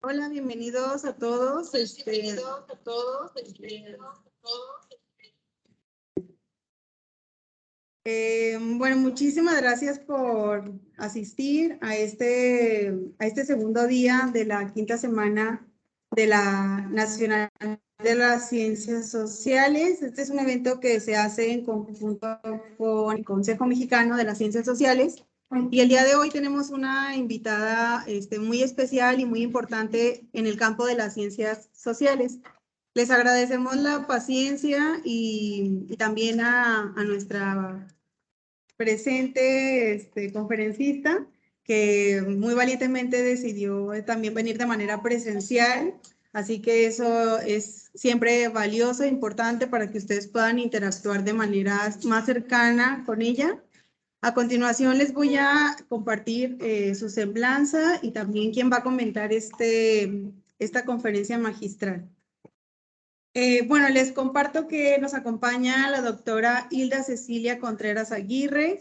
Hola, bienvenidos a todos. Bueno, muchísimas gracias por asistir a este segundo día de la quinta semana de la Nacional de las Ciencias Sociales. Este es un evento que se hace en conjunto con el Consejo Mexicano de las Ciencias Sociales. Y el día de hoy tenemos una invitada muy especial y muy importante en el campo de las ciencias sociales. Les agradecemos la paciencia y también a nuestra presente conferencista, que muy valientemente decidió también venir de manera presencial. Así que eso es siempre valioso e importante para que ustedes puedan interactuar de manera más cercana con ella. A continuación les voy a compartir su semblanza y también quién va a comentar esta conferencia magistral. Bueno, les comparto que nos acompaña la doctora Hilda Cecilia Contreras Aguirre.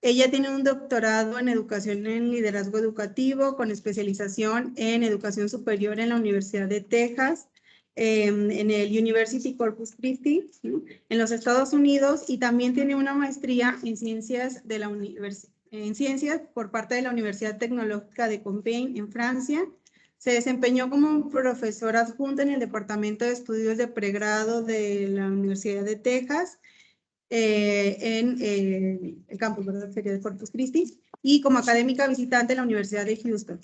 Ella tiene un doctorado en educación en liderazgo educativo con especialización en educación superior en la Universidad de Texas, en el University Corpus Christi, ¿sí?, en los Estados Unidos, y también tiene una maestría en ciencias por parte de la Universidad Tecnológica de Compiègne en Francia. Se desempeñó como profesora adjunta en el Departamento de Estudios de Pregrado de la Universidad de Texas, en el campus, ¿verdad?, sería de Corpus Christi, y como académica visitante en la Universidad de Houston.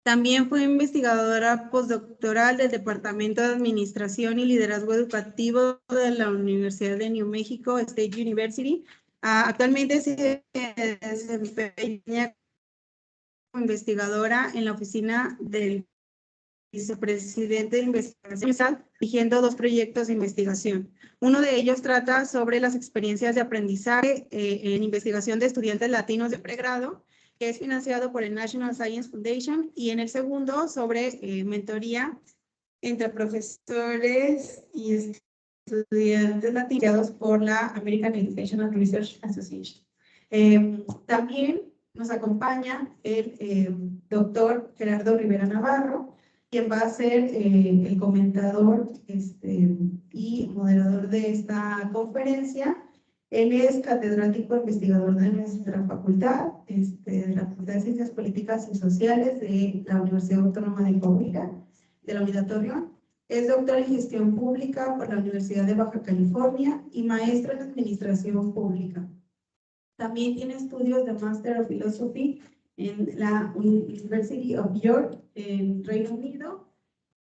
También fue investigadora postdoctoral del Departamento de Administración y Liderazgo Educativo de la Universidad de New Mexico State University. Actualmente se desempeña como investigadora en la oficina del vicepresidente de investigación, dirigiendo 2 proyectos de investigación. Uno de ellos trata sobre las experiencias de aprendizaje en investigación de estudiantes latinos de pregrado, que es financiado por el National Science Foundation, y en el segundo sobre mentoría entre profesores y estudiantes latinos por la American Educational Research Association. También nos acompaña el doctor Gerardo Rivera Navarro, quien va a ser el comentador y moderador de esta conferencia. Él es catedrático investigador de nuestra facultad, de la Facultad de Ciencias Políticas y Sociales de la Universidad Autónoma de Coahuila, de la Unidad Torreón. Es doctor en Gestión Pública por la Universidad de Baja California y maestro en Administración Pública. También tiene estudios de Master of Philosophy en la University of York, en Reino Unido,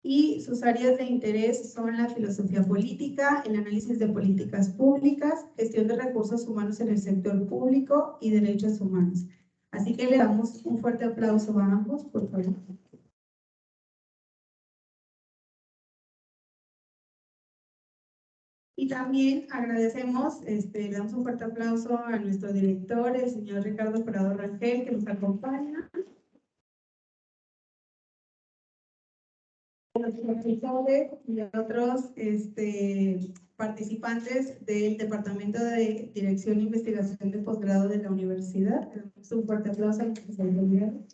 y sus áreas de interés son la filosofía política, el análisis de políticas públicas, gestión de recursos humanos en el sector público y derechos humanos. Así que le damos un fuerte aplauso a ambos, por favor. Y también agradecemos, le damos un fuerte aplauso a nuestro director, el señor Ricardo Prado Rangel, que nos acompaña. A los profesores y a otros participantes del Departamento de Dirección e Investigación de Posgrado de la universidad. Le damos un fuerte aplauso a los que se han.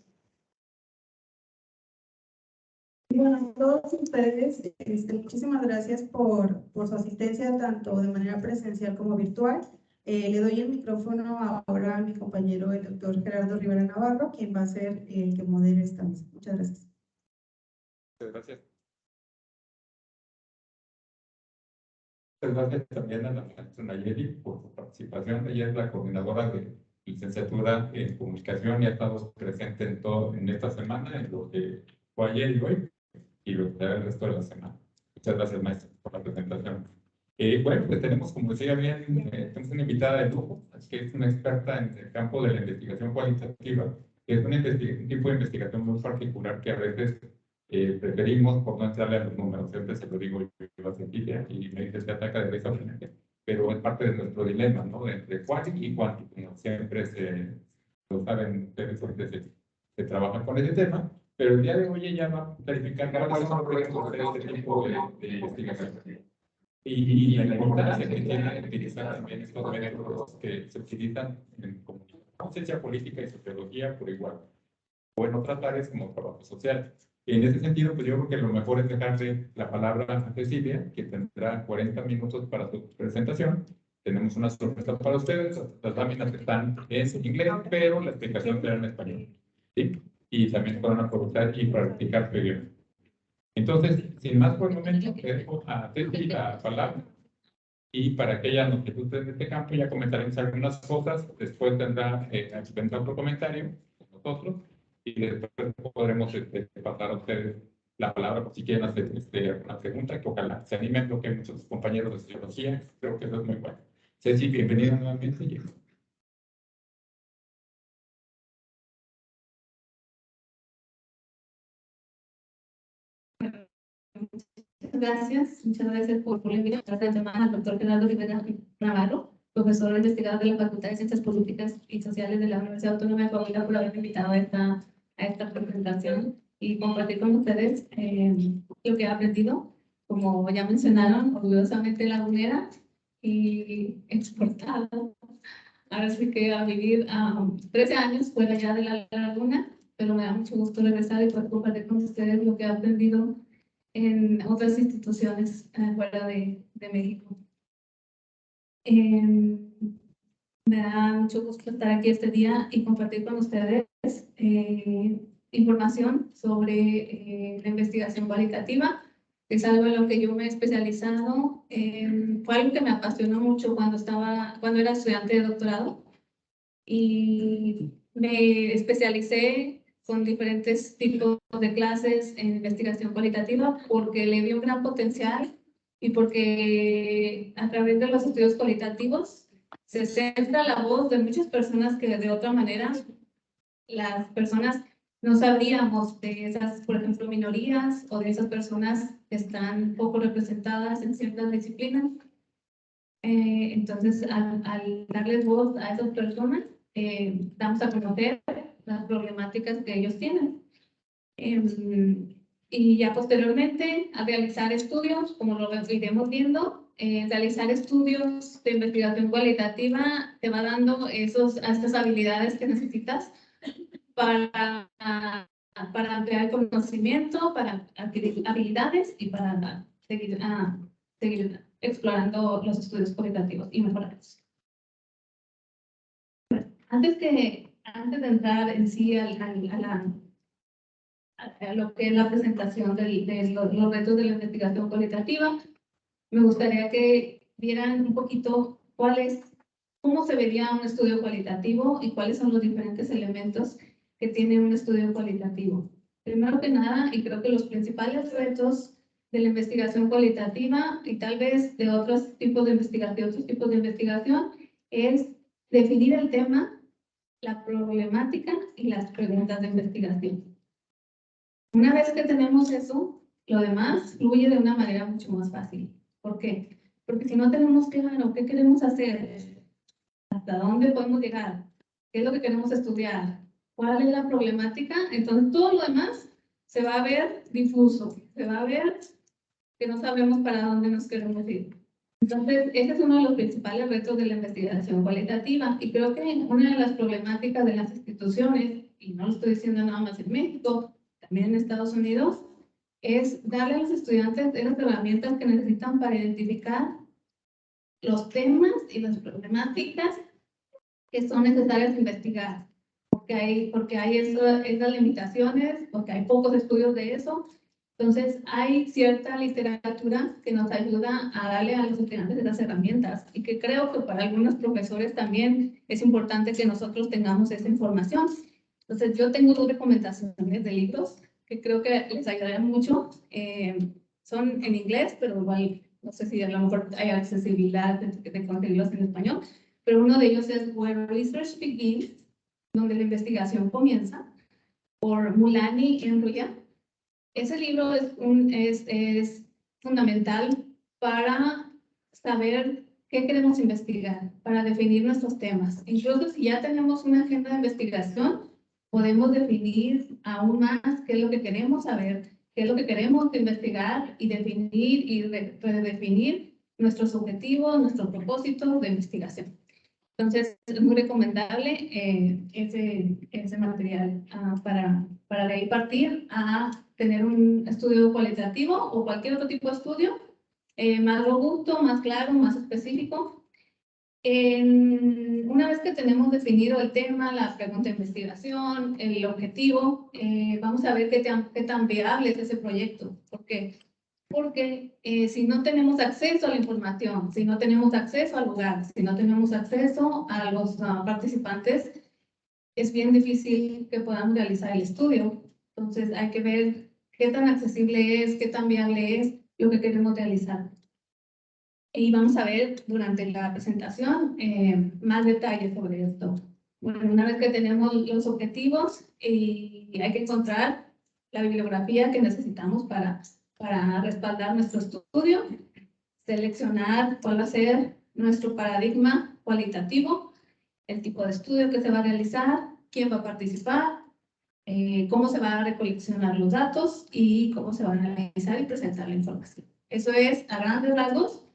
Bueno, a todos ustedes, muchísimas gracias por su asistencia, tanto de manera presencial como virtual. Le doy el micrófono ahora a mi compañero, el doctor Gerardo Rivera Navarro, quien va a ser el que modere esta mesa. Muchas gracias. Muchas gracias. Muchas gracias también a la maestra Nayeli por su participación. Ella es la coordinadora de licenciatura en comunicación y ha estado presente en esta semana, en lo que fue ayer y hoy, y lo que será el resto de la semana. Muchas gracias, maestra, por la presentación. Bueno, pues tenemos, como decía bien, tenemos una invitada de lujo, que es una experta en el campo de la investigación cualitativa Es un tipo de investigación muy particular que a veces preferimos por no entrarle a los números. Siempre se lo digo yo a Cecilia y me dice se ataca de risa, pero es parte de nuestro dilema, ¿no? Entre cuántico y cuántico. ¿No? Siempre lo saben ustedes, siempre se trabaja con ese tema, pero el día de hoy ella va a clarificar cuáles son los riesgos de este tipo de investigación. Y la importancia que tiene utilizar también estos métodos que se utilizan en comunicación, ciencia política y sociología por igual, o en otras áreas como trabajo social. Y en ese sentido, pues yo creo que lo mejor es dejarle la palabra a Cecilia, que tendrá 40 minutos para su presentación. Tenemos una sorpresa para ustedes, las láminas están en inglés, pero la explicación será en español. ¿Sí? Y también pueden aprovechar y practicar previo. Entonces, sin más por el momento, dejo a Cecilia la palabra. Y para que ella nos disfrute de este campo, ya comentaremos algunas cosas. Después vendrá otro comentario con nosotros. Y después podremos pasar a ustedes la palabra por si quieren hacer una pregunta, que ojalá se animen, lo que hay muchos compañeros de sociología. Creo que eso es muy bueno. Ceci, bienvenida nuevamente. Muchas gracias por la invitación esta semana al doctor Gerardo Rivera Navarro, profesor investigador de la Facultad de Ciencias Políticas y Sociales de la Universidad Autónoma de Coahuila, por haberme invitado a esta presentación y compartir con ustedes lo que he aprendido. Como ya mencionaron, orgullosamente lagunera y exportada. Ahora sí que a vivir 13 años fuera ya de la laguna, pero me da mucho gusto regresar y poder compartir con ustedes lo que he aprendido en otras instituciones fuera de México. Me da mucho gusto estar aquí este día y compartir con ustedes información sobre la investigación cualitativa. Es algo en lo que yo me he especializado. Fue algo que me apasionó mucho cuando era estudiante de doctorado y me especialicé con diferentes tipos de clases en investigación cualitativa porque le vi un gran potencial y porque a través de los estudios cualitativos se centra la voz de muchas personas que de otra manera las personas no sabríamos de esas, por ejemplo, minorías o de esas personas que están poco representadas en ciertas disciplinas. Entonces, al darles voz a esas personas, damos a conocer las problemáticas que ellos tienen. Y ya posteriormente a realizar estudios, como lo iremos viendo, realizar estudios de investigación cualitativa te va dando estas habilidades que necesitas para ampliar el conocimiento, para adquirir habilidades y para seguir explorando los estudios cualitativos y mejorarlos. Antes de entrar en sí a lo que es la presentación de los retos de la investigación cualitativa, me gustaría que vieran un poquito cómo se vería un estudio cualitativo y cuáles son los diferentes elementos que tiene un estudio cualitativo. Primero que nada, y creo que los principales retos de la investigación cualitativa y tal vez de otros tipos de investigación, es definir el tema, la problemática y las preguntas de investigación. Una vez que tenemos eso, lo demás fluye de una manera mucho más fácil. ¿Por qué? Porque si no tenemos claro qué queremos hacer, hasta dónde podemos llegar, qué es lo que queremos estudiar, cuál es la problemática, entonces todo lo demás se va a ver difuso, se va a ver que no sabemos para dónde nos queremos ir. Entonces, ese es uno de los principales retos de la investigación cualitativa y creo que una de las problemáticas de las instituciones, y no lo estoy diciendo nada más en México, también en Estados Unidos, es darle a los estudiantes esas herramientas que necesitan para identificar los temas y las problemáticas que son necesarias investigar, porque hay esas limitaciones, porque hay pocos estudios de eso. Entonces, hay cierta literatura que nos ayuda a darle a los estudiantes esas herramientas y que creo que para algunos profesores también es importante que nosotros tengamos esa información. Entonces, yo tengo 2 recomendaciones de libros que creo que les ayudarían mucho. Son en inglés, pero igual no sé si a lo mejor hay accesibilidad de conseguirlos en español. Pero uno de ellos es Where Research Begins, donde la investigación comienza, por Mulani Enruya. Ese libro es fundamental para saber qué queremos investigar, para definir nuestros temas. Incluso si ya tenemos una agenda de investigación, podemos definir aún más qué es lo que queremos saber, qué es lo que queremos investigar y definir y redefinir nuestros objetivos, nuestros propósitos de investigación. Entonces, es muy recomendable ese material para de ahí partir a tener un estudio cualitativo o cualquier otro tipo de estudio más robusto, más claro, más específico. Una vez que tenemos definido el tema, la pregunta de investigación, el objetivo, vamos a ver qué tan viable es ese proyecto. ¿Por qué? Porque si no tenemos acceso a la información, si no tenemos acceso al lugar, si no tenemos acceso a los participantes, es bien difícil que podamos realizar el estudio. Entonces hay que ver qué tan accesible es, qué tan viable es lo que queremos realizar. Y vamos a ver durante la presentación más detalles sobre esto. Bueno, una vez que tenemos los objetivos, hay que encontrar la bibliografía que necesitamos para respaldar nuestro estudio, seleccionar cuál va a ser nuestro paradigma cualitativo, el tipo de estudio que se va a realizar, quién va a participar, cómo se van a recoleccionar los datos y cómo se van a analizar y presentar la información. Eso es, a grandes rasgos,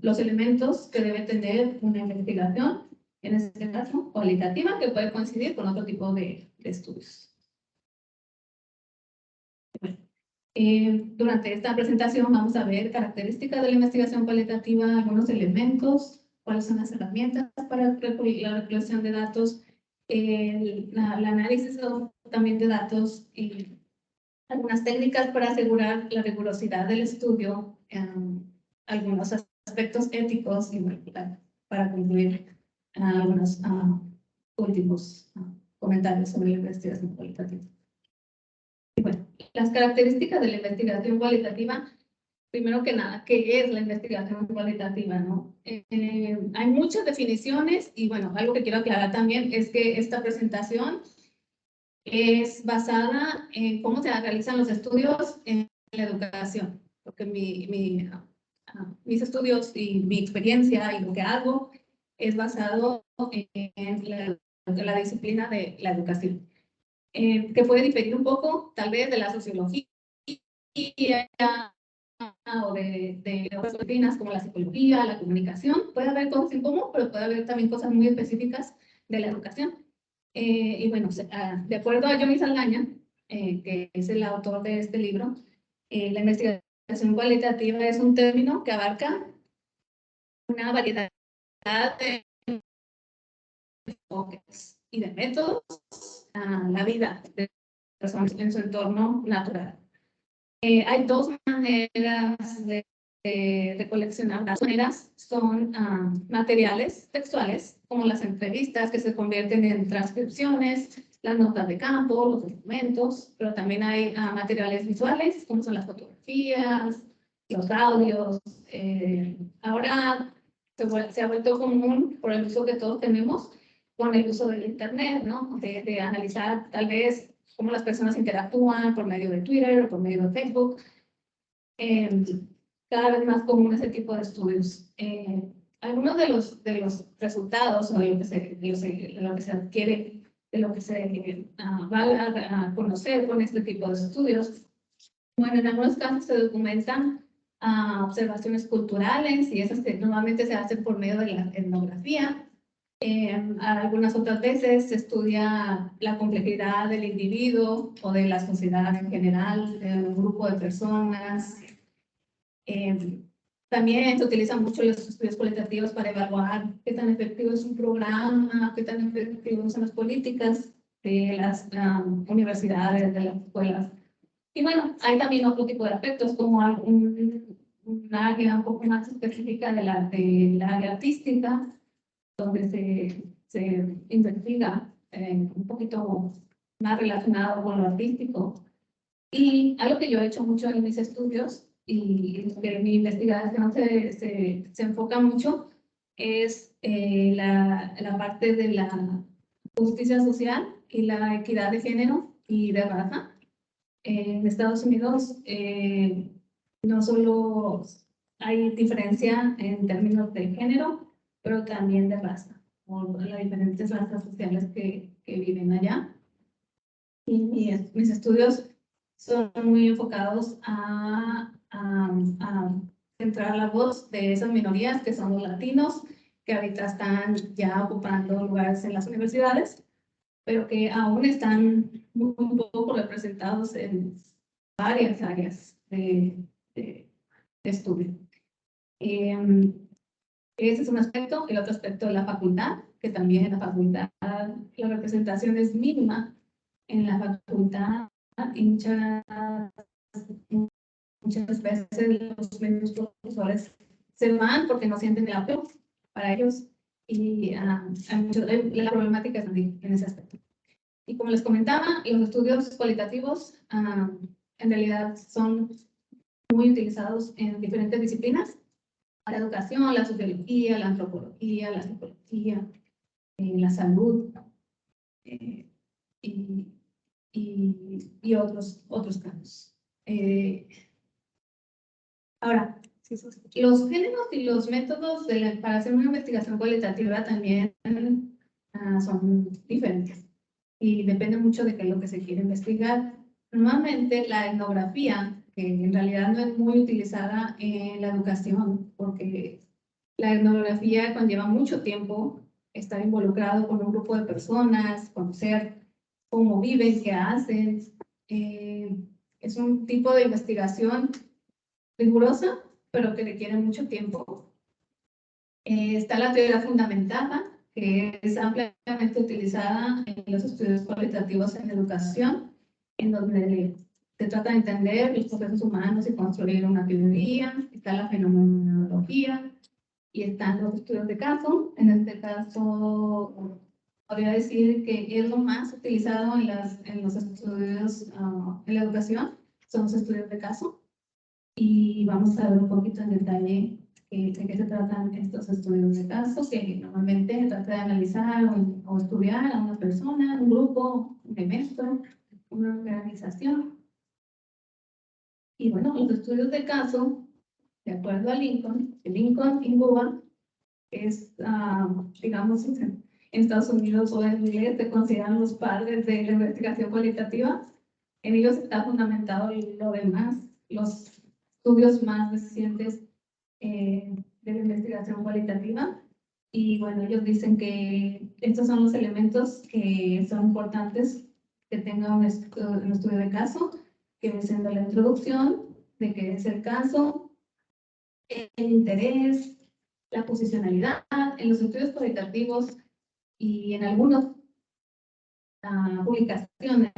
los elementos que debe tener una investigación, en este caso cualitativa, que puede coincidir con otro tipo de estudios. Bueno, durante esta presentación vamos a ver características de la investigación cualitativa, algunos elementos, cuáles son las herramientas para la recolección de datos, el análisis también de datos y algunas técnicas para asegurar la rigurosidad del estudio, algunos aspectos éticos y para concluir algunos últimos comentarios sobre la investigación cualitativa. Y bueno, las características de la investigación cualitativa, primero que nada, ¿qué es la investigación cualitativa, no? Hay muchas definiciones y bueno, algo que quiero aclarar también es que esta presentación es basada en cómo se realizan los estudios en la educación, porque mis estudios y mi experiencia y lo que hago es basado en la disciplina de la educación, que puede diferir un poco tal vez de la sociología o de otras disciplinas como la psicología, la comunicación. Puede haber cosas en común, pero puede haber también cosas muy específicas de la educación. Y bueno, de acuerdo a Johnny Saldaña, que es el autor de este libro, la investigación cualitativa es un término que abarca una variedad de enfoques y de métodos a la vida de personas en su entorno natural. Hay dos maneras de coleccionar. Las maneras son materiales textuales, como las entrevistas que se convierten en transcripciones, las notas de campo, los documentos, pero también hay materiales visuales, como son las fotografías, los audios. Ahora se ha vuelto común por el uso que todos tenemos con el uso del Internet, ¿no? De analizar tal vez cómo las personas interactúan por medio de Twitter o por medio de Facebook. Cada vez más común ese tipo de estudios. Algunos de los resultados o de lo que se adquiere, de lo que se va a conocer con este tipo de estudios, bueno, en algunos casos se documentan observaciones culturales y esas que normalmente se hacen por medio de la etnografía. Algunas otras veces se estudia la complejidad del individuo o de la sociedad en general, de un grupo de personas. También se utilizan mucho los estudios cualitativos para evaluar qué tan efectivo es un programa, qué tan efectivas son las políticas de las universidades, de las escuelas. Y bueno, hay también otro tipo de aspectos como un área un poco más específica de la área artística, donde se investiga un poquito más relacionado con lo artístico. Y algo que yo he hecho mucho en mis estudios y que mi investigación se enfoca mucho es la parte de la justicia social y la equidad de género y de raza. En Estados Unidos no solo hay diferencia en términos de género, pero también de raza, por las diferentes razas sociales que viven allá. Y mis estudios son muy enfocados a centrar la voz de esas minorías que son los latinos, que ahorita están ya ocupando lugares en las universidades, pero que aún están muy poco representados en varias áreas de estudio. Ese es un aspecto. El otro aspecto es la facultad, que también en la facultad la representación es mínima. En la facultad y muchas veces los mismos profesores se van porque no sienten el apoyo para ellos, y la problemática es en ese aspecto. Y como les comentaba, los estudios cualitativos en realidad son muy utilizados en diferentes disciplinas: la educación, la sociología, la antropología, la psicología, la salud y otros campos. Ahora, los géneros y los métodos para hacer una investigación cualitativa también son diferentes y depende mucho de qué es lo que se quiere investigar. Normalmente la etnografía, que en realidad no es muy utilizada en la educación, porque la etnografía conlleva mucho tiempo estar involucrado con un grupo de personas, conocer cómo viven, qué hacen. Es un tipo de investigación rigurosa, pero que requiere mucho tiempo. Está la teoría fundamentada, que es ampliamente utilizada en los estudios cualitativos en educación, en donde se trata de entender los procesos humanos y construir una teoría. Está la fenomenología y están los estudios de caso. En este caso, podría decir que es lo más utilizado en los estudios en la educación, son los estudios de caso. Y vamos a ver un poquito en detalle de qué se tratan estos estudios de caso, que normalmente se trata de analizar o estudiar a una persona, un grupo, un evento, una organización. Y bueno, los estudios de caso, de acuerdo a Lincoln y Bowen, es, digamos, en Estados Unidos o en inglés se consideran los padres de la investigación cualitativa. En ellos está fundamentado lo demás, los estudios más recientes de la investigación cualitativa. Y bueno, ellos dicen que estos son los elementos que son importantes que tenga un estudio de caso, que viene siendo la introducción, de qué es el caso, el interés, la posicionalidad. En los estudios cualitativos y en algunas publicaciones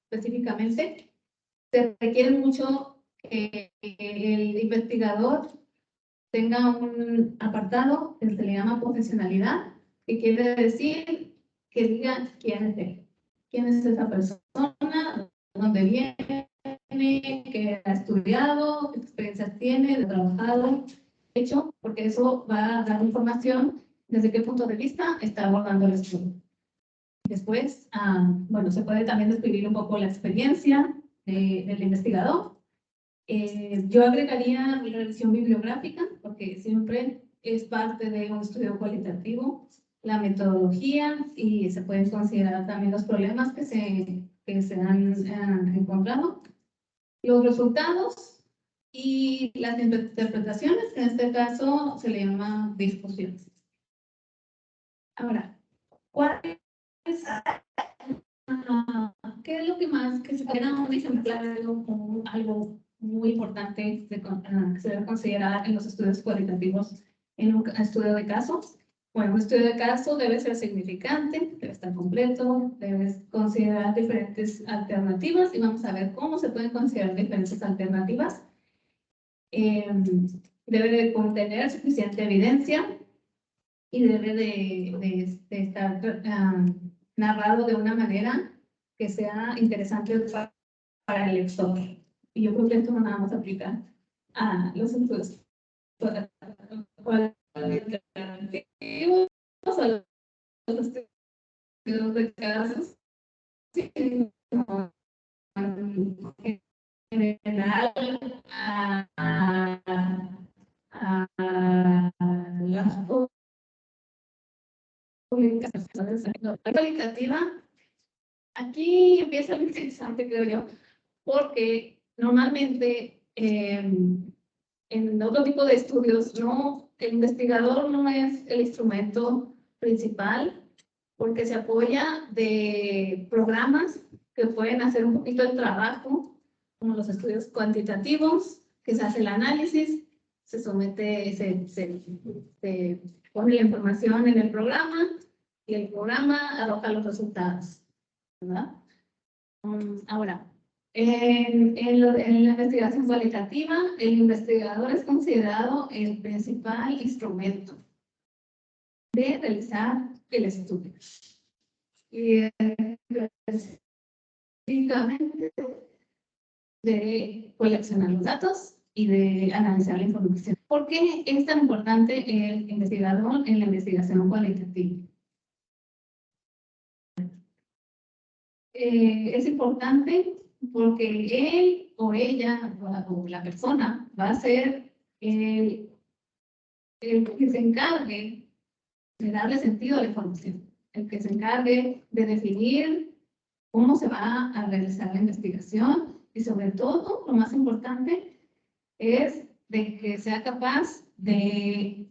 específicamente, se requiere mucho que el investigador tenga un apartado que se le llama profesionalidad, que quiere decir que diga quién es él, quién es esa persona, dónde viene, qué ha estudiado, qué experiencias tiene, de trabajado, hecho, porque eso va a dar información desde qué punto de vista está abordando el estudio. Después, bueno, se puede también describir un poco la experiencia del investigador. Yo agregaría la revisión bibliográfica, porque siempre es parte de un estudio cualitativo, la metodología, y se pueden considerar también los problemas que se han encontrado, los resultados y las interpretaciones, que en este caso se le llama discusiones. Ahora, ¿qué es lo que más que se era un ejemplar de algo muy importante que se debe considerar en los estudios cualitativos en un estudio de caso? Bueno, un estudio de caso debe ser significante, debe estar completo, debe considerar diferentes alternativas, y vamos a ver cómo se pueden considerar diferentes alternativas. Debe de contener suficiente evidencia y debe de estar narrado de una manera que sea interesante para el lector. Y yo creo que esto no nada más aplica a los estudios cualitativos a los estudios de casos, sino en general a las publicaciones cualitativa. Aquí empieza lo interesante, creo yo, porque normalmente en otro tipo de estudios, el investigador no es el instrumento principal, porque se apoya de programas que pueden hacer un poquito el trabajo, como los estudios cuantitativos, que se hace el análisis, se somete, se pone la información en el programa y el programa arroja los resultados, ¿verdad? Ahora, en la investigación cualitativa, el investigador es considerado el principal instrumento de realizar el estudio. Y específicamente de coleccionar los datos y de analizar la información. ¿Por qué es tan importante el investigador en la investigación cualitativa? Es importante porque él o ella o la persona va a ser el que se encargue de darle sentido a la información, el que se encargue de definir cómo se va a realizar la investigación y sobre todo, lo más importante, es de que sea capaz de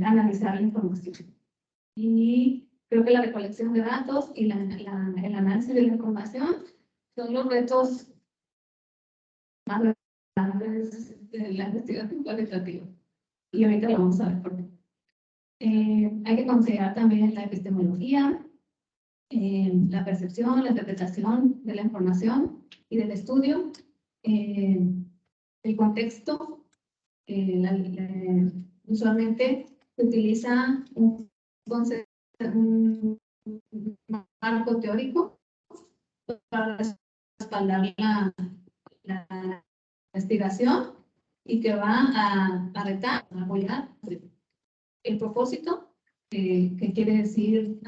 analizar la información. Y creo que la recolección de datos y el análisis de la información son los retos más grandes de la investigación cualitativa. Y ahorita lo vamos a ver por qué. Hay que considerar también la epistemología, la percepción, la interpretación de la información y del estudio, el contexto. Usualmente se utiliza un marco teórico para respaldar la investigación y que va a retar, a apoyar el propósito, que quiere decir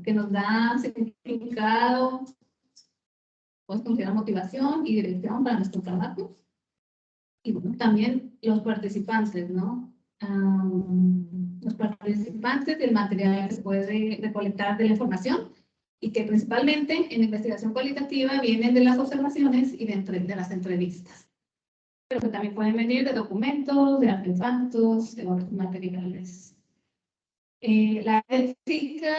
que nos da significado, pues considerar motivación y dirección para nuestro trabajo. Y bueno, también los participantes, ¿no? Los participantes del material que se puede recolectar de la información y que principalmente en investigación cualitativa vienen de las observaciones y de las entrevistas. Pero que también pueden venir de documentos, de artefactos, de otros materiales. La ética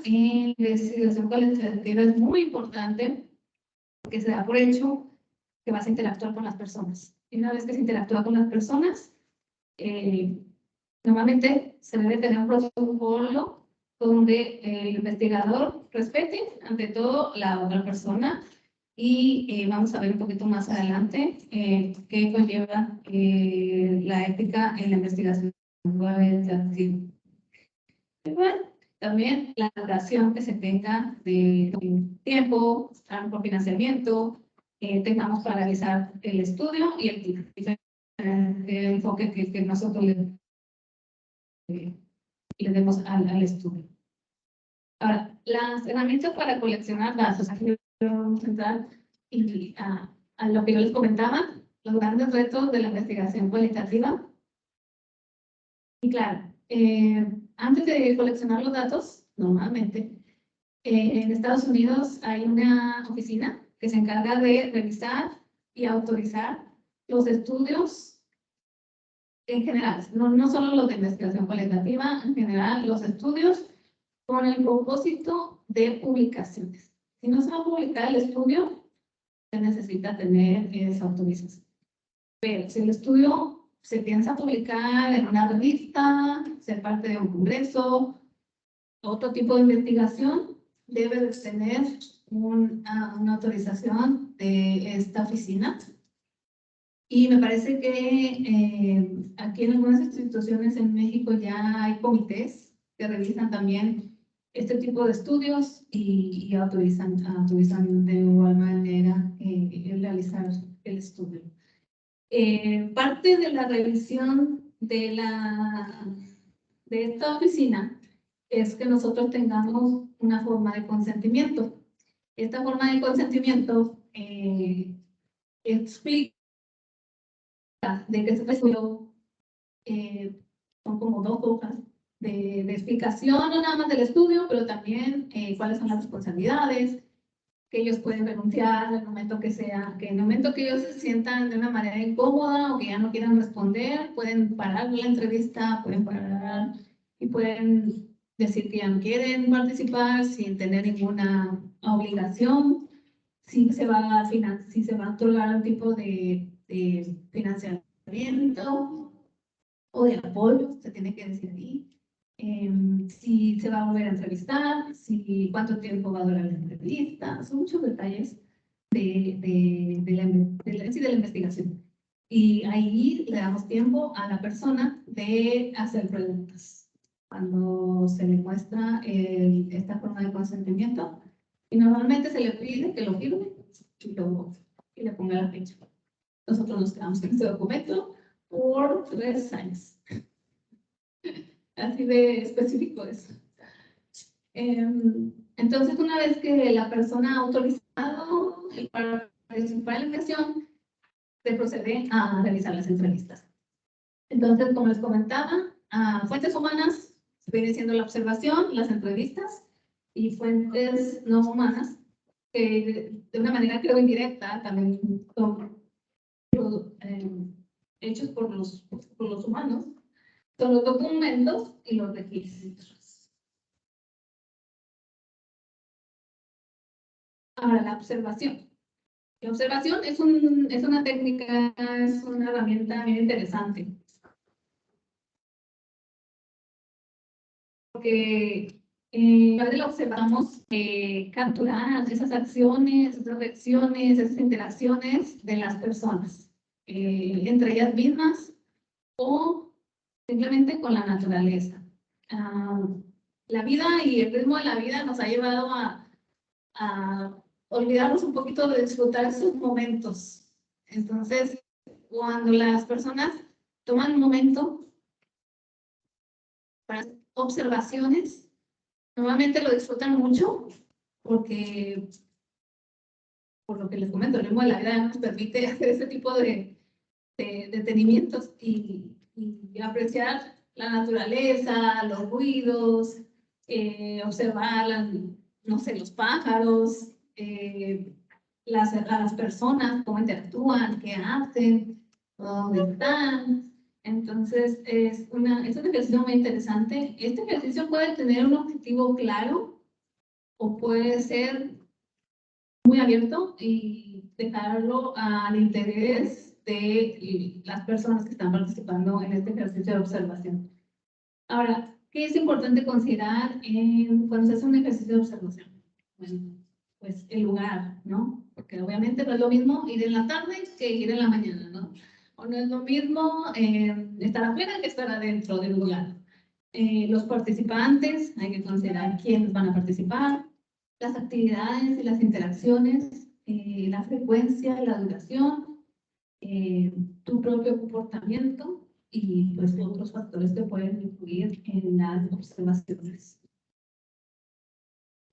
en investigación cualitativa es muy importante porque se da por hecho que vas a interactuar con las personas. Y una vez que se interactúa con las personas, normalmente se debe tener un protocolo donde el investigador respete ante todo la otra persona y vamos a ver un poquito más adelante qué conlleva la ética en la investigación cualitativa. Bueno, también la duración que se tenga de tiempo, por financiamiento, tengamos para realizar el estudio y el enfoque que nosotros le demos al estudio. Ahora, las herramientas para coleccionar datos, aquí vamos a entrar a lo que yo les comentaba, los grandes retos de la investigación cualitativa. Y claro, antes de coleccionar los datos, normalmente, en Estados Unidos hay una oficina que se encarga de revisar y autorizar los estudios en general, no solo los de investigación cualitativa, en general los estudios con el propósito de publicaciones. Si no se va a publicar el estudio, se necesita tener esa autorización. Pero si el estudio se piensa publicar en una revista, ser parte de un congreso, otro tipo de investigación, debe de tener una autorización de esta oficina. Y me parece que aquí en algunas instituciones en México ya hay comités que revisan también este tipo de estudios y autorizan de igual manera el realizar el estudio. Parte de la revisión de la de esta oficina es que nosotros tengamos una forma de consentimiento. Esta forma de consentimiento explica de qué se resuelve. Son como 2 hojas de explicación, no nada más del estudio, pero también cuáles son las responsabilidades, que ellos pueden renunciar en el momento que sea, que en el momento que ellos se sientan de una manera incómoda o que ya no quieran responder, pueden parar la entrevista, pueden parar y pueden decir que ya no quieren participar sin tener ninguna obligación, si se va a otorgar un tipo de financiamiento o de apoyo, se tiene que decir ahí. Si se va a volver a entrevistar, cuánto tiempo va a durar la entrevista, son muchos detalles de la investigación. Y ahí le damos tiempo a la persona de hacer preguntas. Cuando se le muestra esta forma de consentimiento, y normalmente se le pide que lo firme y le ponga la fecha. Nosotros nos quedamos con este documento por 3 años. Así de específico es. Entonces, una vez que la persona ha autorizado para participar en la investigación, se procede a realizar las entrevistas. Entonces, como les comentaba, fuentes humanas viene siendo la observación, las entrevistas, y fuentes no humanas, que de una manera creo indirecta también son hechos por los humanos, son los documentos y los registros. Ahora, la observación. La observación es una técnica, es una herramienta bien interesante. Porque a veces observamos capturar esas acciones, esas reacciones, esas interacciones de las personas, entre ellas mismas o simplemente con la naturaleza. La vida y el ritmo de la vida nos ha llevado a olvidarnos un poquito de disfrutar esos momentos. Entonces, cuando las personas toman un momento para hacer observaciones, normalmente lo disfrutan mucho porque, por lo que les comento, el ritmo de la vida nos permite hacer ese tipo de detenimientos y apreciar la naturaleza, los ruidos, observar, no sé, los pájaros, a las personas, cómo interactúan, qué hacen, dónde están. Entonces, es un ejercicio muy interesante. Este ejercicio puede tener un objetivo claro o puede ser muy abierto y dejarlo al interés de las personas que están participando en este ejercicio de observación. Ahora, ¿qué es importante considerar cuando se hace un ejercicio de observación? Bueno, pues el lugar, ¿no? Porque obviamente no es lo mismo ir en la tarde que ir en la mañana, ¿no? O no es lo mismo estar afuera que estar adentro del lugar. Los participantes, hay que considerar quiénes van a participar, las actividades y las interacciones, la frecuencia, la duración, tu propio comportamiento y pues otros factores que pueden influir en las observaciones.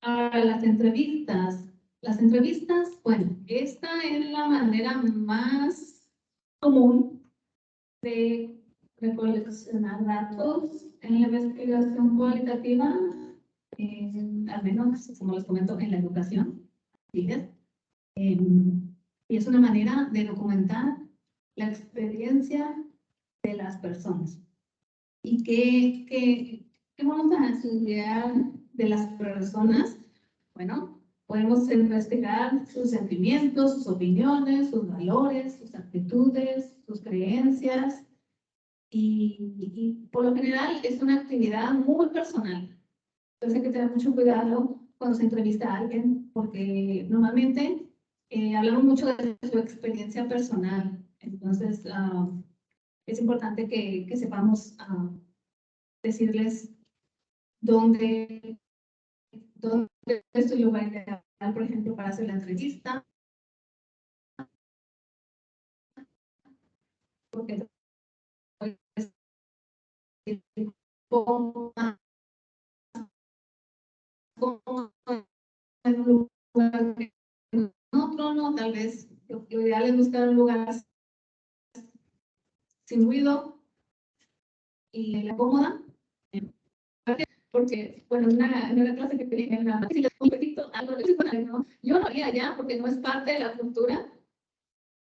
Ahora, las entrevistas. Las entrevistas, bueno, esta es la manera más común de recoleccionar datos en la investigación cualitativa, al menos, como les comento, en la educación. ¿Sí? Y es una manera de documentar la experiencia de las personas. ¿Y qué vamos a estudiar de las personas? Bueno, podemos investigar sus sentimientos, sus opiniones, sus valores, sus actitudes, sus creencias. Y por lo general es una actividad muy personal. Entonces hay que tener mucho cuidado cuando se entrevista a alguien, porque normalmente hablamos mucho de su experiencia personal. Entonces es importante que sepamos decirles dónde es su lugar ideal, por ejemplo, para hacer la entrevista. Porque ponga en un lugar que en otro, no, tal vez lo ideal es buscar un lugar sin ruido y la cómoda, porque, bueno, en una clase que pedí en la un poquito, algo de eso, no, yo no haría allá porque no es parte de la cultura,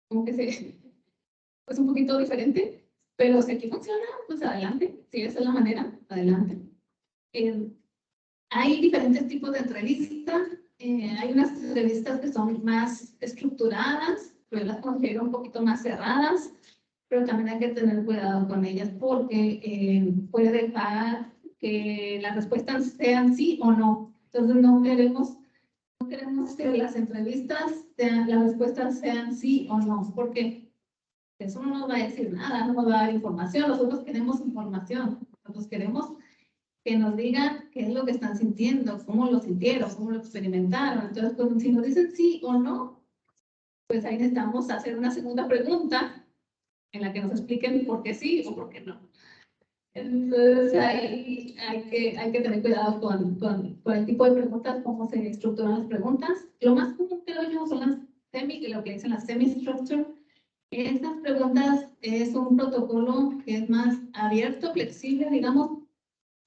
como que es un poquito diferente, pero si aquí funciona, pues adelante, si esa es la manera, adelante. Hay diferentes tipos de entrevistas, hay unas entrevistas que son más estructuradas, yo las considero un poquito más cerradas, pero también hay que tener cuidado con ellas porque puede dejar que las respuestas sean sí o no. Entonces no queremos que las entrevistas, las respuestas sean sí o no, porque eso no nos va a decir nada, no nos va a dar información. Nosotros queremos información, nosotros queremos que nos digan qué es lo que están sintiendo, cómo lo sintieron, cómo lo experimentaron. Entonces, pues, si nos dicen sí o no, pues ahí necesitamos hacer una segunda pregunta en la que nos expliquen por qué sí o por qué no. Entonces, ahí hay que tener cuidado con el tipo de preguntas, cómo se estructuran las preguntas. Lo más común que yo son las lo que dicen las semi-structure. Estas preguntas es un protocolo que es más abierto, flexible, digamos,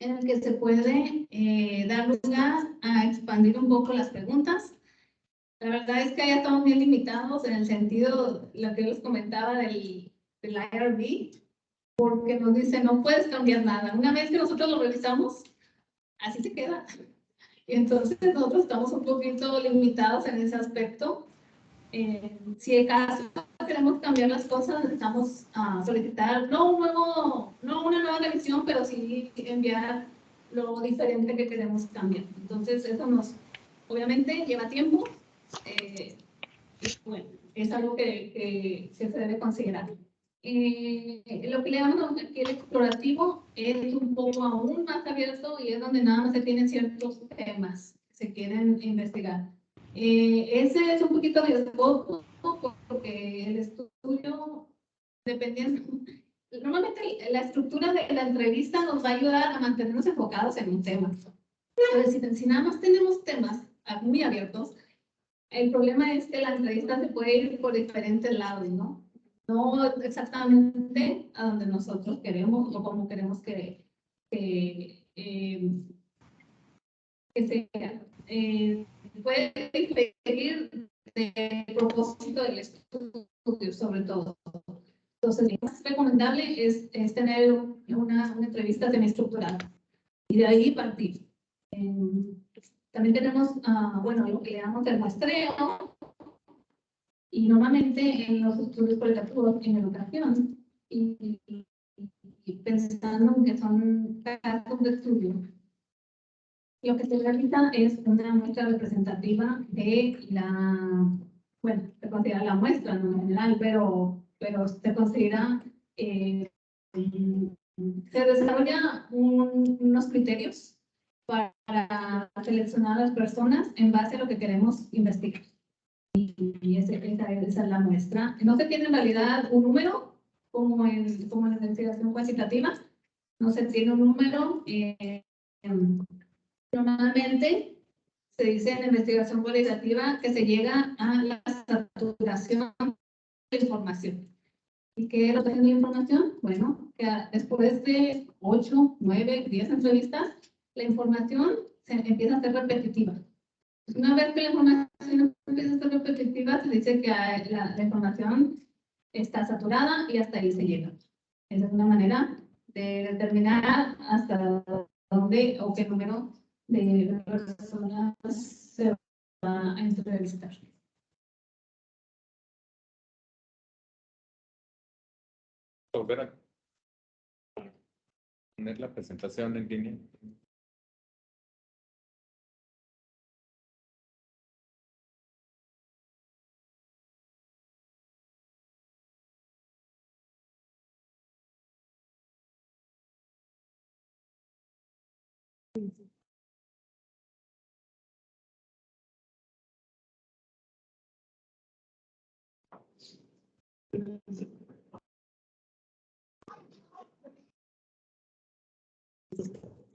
en el que se puede dar lugar a expandir un poco las preguntas. La verdad es que ya estamos bien limitados en el sentido, lo que les comentaba del IRB, porque nos dice no puedes cambiar nada. Una vez que nosotros lo revisamos, así se queda. Y entonces nosotros estamos un poquito limitados en ese aspecto. Si de caso queremos cambiar las cosas, necesitamos solicitar no una nueva revisión, pero sí enviar lo diferente que queremos cambiar. Entonces eso obviamente lleva tiempo. Y bueno, es algo que se debe considerar. Lo que le llamamos aquí el explorativo es un poco aún más abierto y es donde nada más se tienen ciertos temas que se quieren investigar. Ese es un poquito riesgoso porque el estudio, dependiendo, normalmente la estructura de la entrevista nos va a ayudar a mantenernos enfocados en un tema. Entonces, si nada más tenemos temas muy abiertos, el problema es que la entrevista se puede ir por diferentes lados, ¿no? No exactamente a donde nosotros queremos o como queremos que sea. Puede diferir del propósito del estudio, sobre todo. Entonces, lo más recomendable es tener una entrevista semiestructurada y de ahí partir. También tenemos, bueno, lo que le llamamos el muestreo, y normalmente en los estudios cualitativos en educación, y pensando en que son casos de estudio, lo que se realiza es una muestra representativa de bueno, se considera la muestra, no en general, pero se considera, se desarrolla unos criterios para seleccionar a las personas en base a lo que queremos investigar. Y esa es la muestra. No se tiene en realidad un número, como en la investigación cuantitativa, no se tiene un número. Normalmente se dice en la investigación cualitativa que se llega a la saturación de información. ¿Y qué es la saturación de información? Bueno, que después de 8, 9, 10 entrevistas, la información se empieza a ser repetitiva. Una vez que la información empieza a ser repetitiva, se dice que la información está saturada y hasta ahí se llega. Esa es una manera de determinar hasta dónde o qué número de personas se va a entrevistar. Volver a poner la presentación en línea.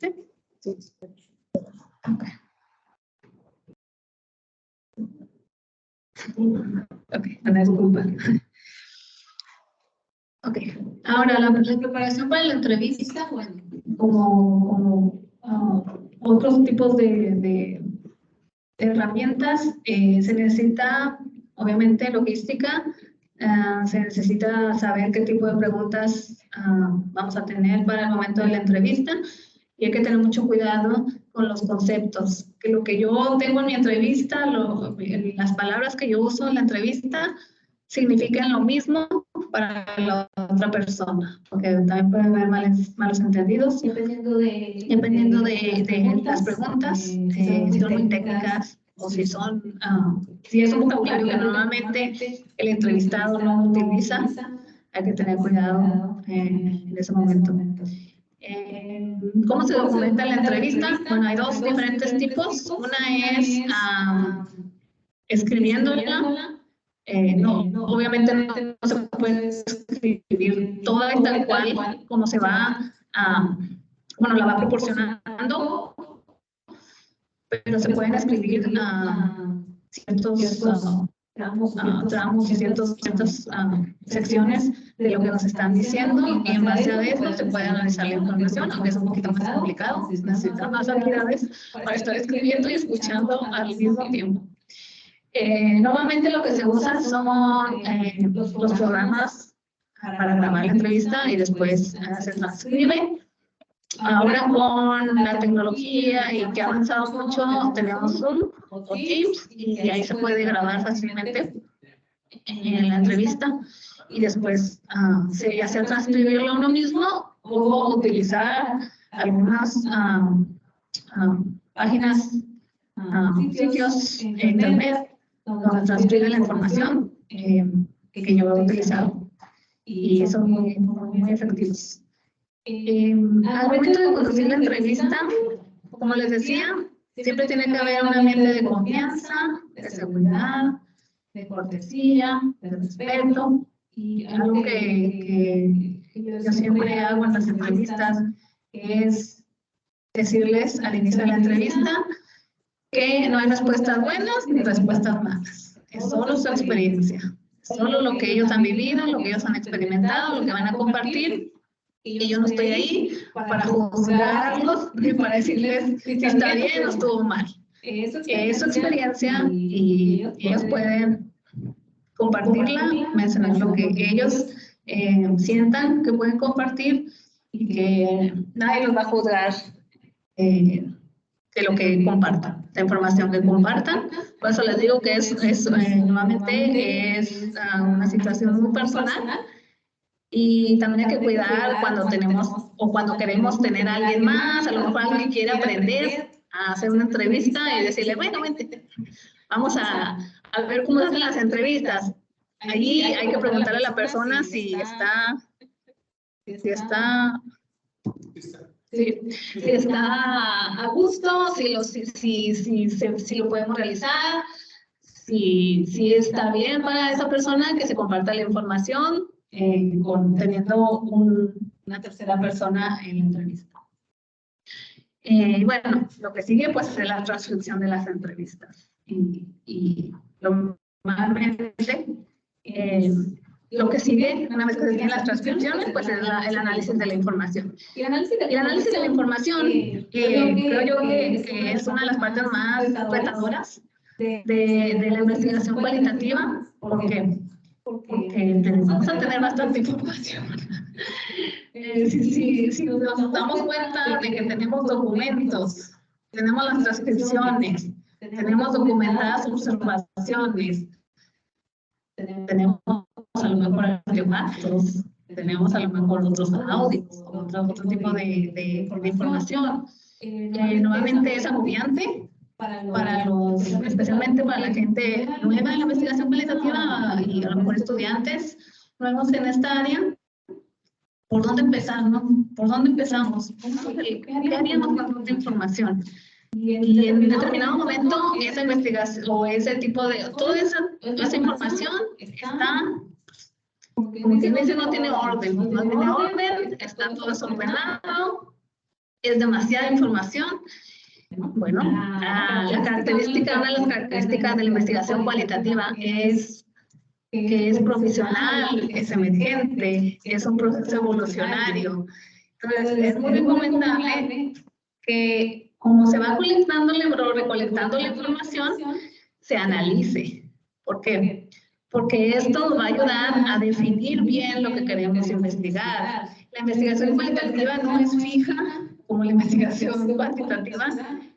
¿Sí? Sí. Ok. Ok, una disculpa. Ok, ahora la preparación para la entrevista, bueno, como otros tipos de herramientas, se necesita, obviamente, logística, se necesita saber qué tipo de preguntas vamos a tener para el momento de la entrevista y hay que tener mucho cuidado con los conceptos, que lo que yo tengo en mi entrevista, las palabras que yo uso en la entrevista significan lo mismo para la otra persona, porque también puede haber malos entendidos. Dependiendo de las preguntas, si son muy técnicas o si son, si es un vocabulario que normalmente el entrevistado no utiliza, hay que tener cuidado en ese momento. ¿Cómo se documenta la entrevista? Bueno, hay dos diferentes tipos. Una es escribiéndola. Obviamente no se puede escribir toda y tal cual como se va, la va proporcionando, pero se pueden escribir ciertos tramos y ciertas secciones de lo que nos están diciendo y en base a eso se puede analizar la información, aunque es un poquito más complicado, necesita más habilidades para estar escribiendo y escuchando al mismo tiempo. Normalmente lo que se usa son los programas para grabar la entrevista y después se transcribe. Ahora con la tecnología y que ha avanzado mucho, tenemos Zoom o Teams y ahí se puede grabar fácilmente en la entrevista y después ya sea transcribirlo uno mismo o utilizar algunas páginas, sitios en internet donde transcribe la información que yo he utilizado y son muy efectivos. Al momento de conducir la entrevista, como les decía, siempre tiene que haber un ambiente de confianza, de seguridad, de cortesía, de respeto. Y algo que yo siempre hago en las entrevistas es decirles al inicio de la entrevista que no hay respuestas buenas ni respuestas malas. Es solo su experiencia, solo lo que ellos han vivido, lo que ellos han experimentado, lo que van a compartir. Y yo no estoy ahí para juzgarlos ni para decirles si está bien o estuvo mal. Es su experiencia y ellos pueden compartirla, mencionar lo que ellos sientan que pueden compartir y que nadie los va a juzgar de lo que compartan, la información que compartan. Por eso les digo que nuevamente es una situación muy personal. Y también hay que cuidar cuando tenemos o cuando queremos tener a alguien más, a lo mejor alguien quiere aprender a hacer una entrevista y decirle, bueno, vente, vamos a ver cómo hacen las entrevistas. Ahí hay que preguntarle a la persona si está a gusto, si lo podemos realizar, si está bien para esa persona que se comparta la información. Teniendo una tercera persona en la entrevista. Bueno, lo que sigue pues es la transcripción de las entrevistas. Y normalmente lo que sigue, una vez que se tienen las transcripciones, pues es el análisis de la información. Y el análisis de la información, creo yo que es una de las partes más retadoras de la investigación cualitativa, porque vamos a tener bastante información. Si nos damos cuenta de que tenemos documentos, tenemos las transcripciones, tenemos documentadas observaciones, tenemos a lo mejor artefactos, tenemos a lo mejor otros audios, otro tipo de información. Nuevamente es agobiante especialmente para la gente nueva en la investigación cualitativa y a lo mejor estudiantes nuevos en esta área. ¿Por dónde empezar, no? ¿Por dónde empezamos? ¿Qué haríamos con tanta información? Y en determinado momento esa investigación o ese tipo de, toda esa información está, como quien dice, no tiene orden, está todo desordenado. ¿Es demasiada información? Bueno, una de las características de la investigación cualitativa es que es profesional, es emergente, es un proceso evolucionario. Entonces, es muy recomendable que, como se va recolectando la información, se analice. ¿Por qué? Porque esto nos va a ayudar a definir bien lo que queremos investigar. La investigación cualitativa no es fija, como la investigación cuantitativa,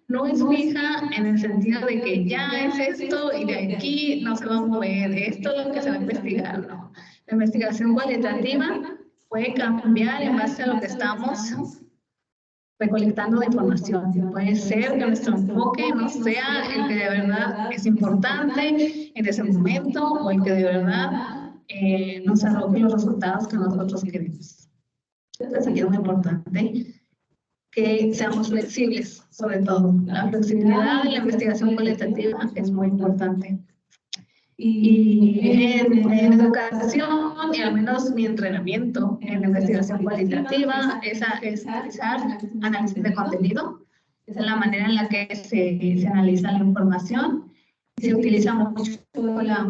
no es fija en el sentido de que ya es esto y de aquí no se va a mover, esto es lo que se va a investigar, no. La investigación cualitativa puede cambiar en base a lo que estamos recolectando de información. Puede ser que nuestro enfoque no sea el que de verdad es importante en ese momento o el que de verdad nos arroje los resultados que nosotros queremos. Entonces aquí es muy importante que seamos flexibles, sobre todo. La flexibilidad de la investigación cualitativa es muy importante. Y en educación, y al menos mi entrenamiento en la investigación cualitativa, es realizar análisis de contenido. Esa es la manera en la que se analiza la información. Se utiliza mucho la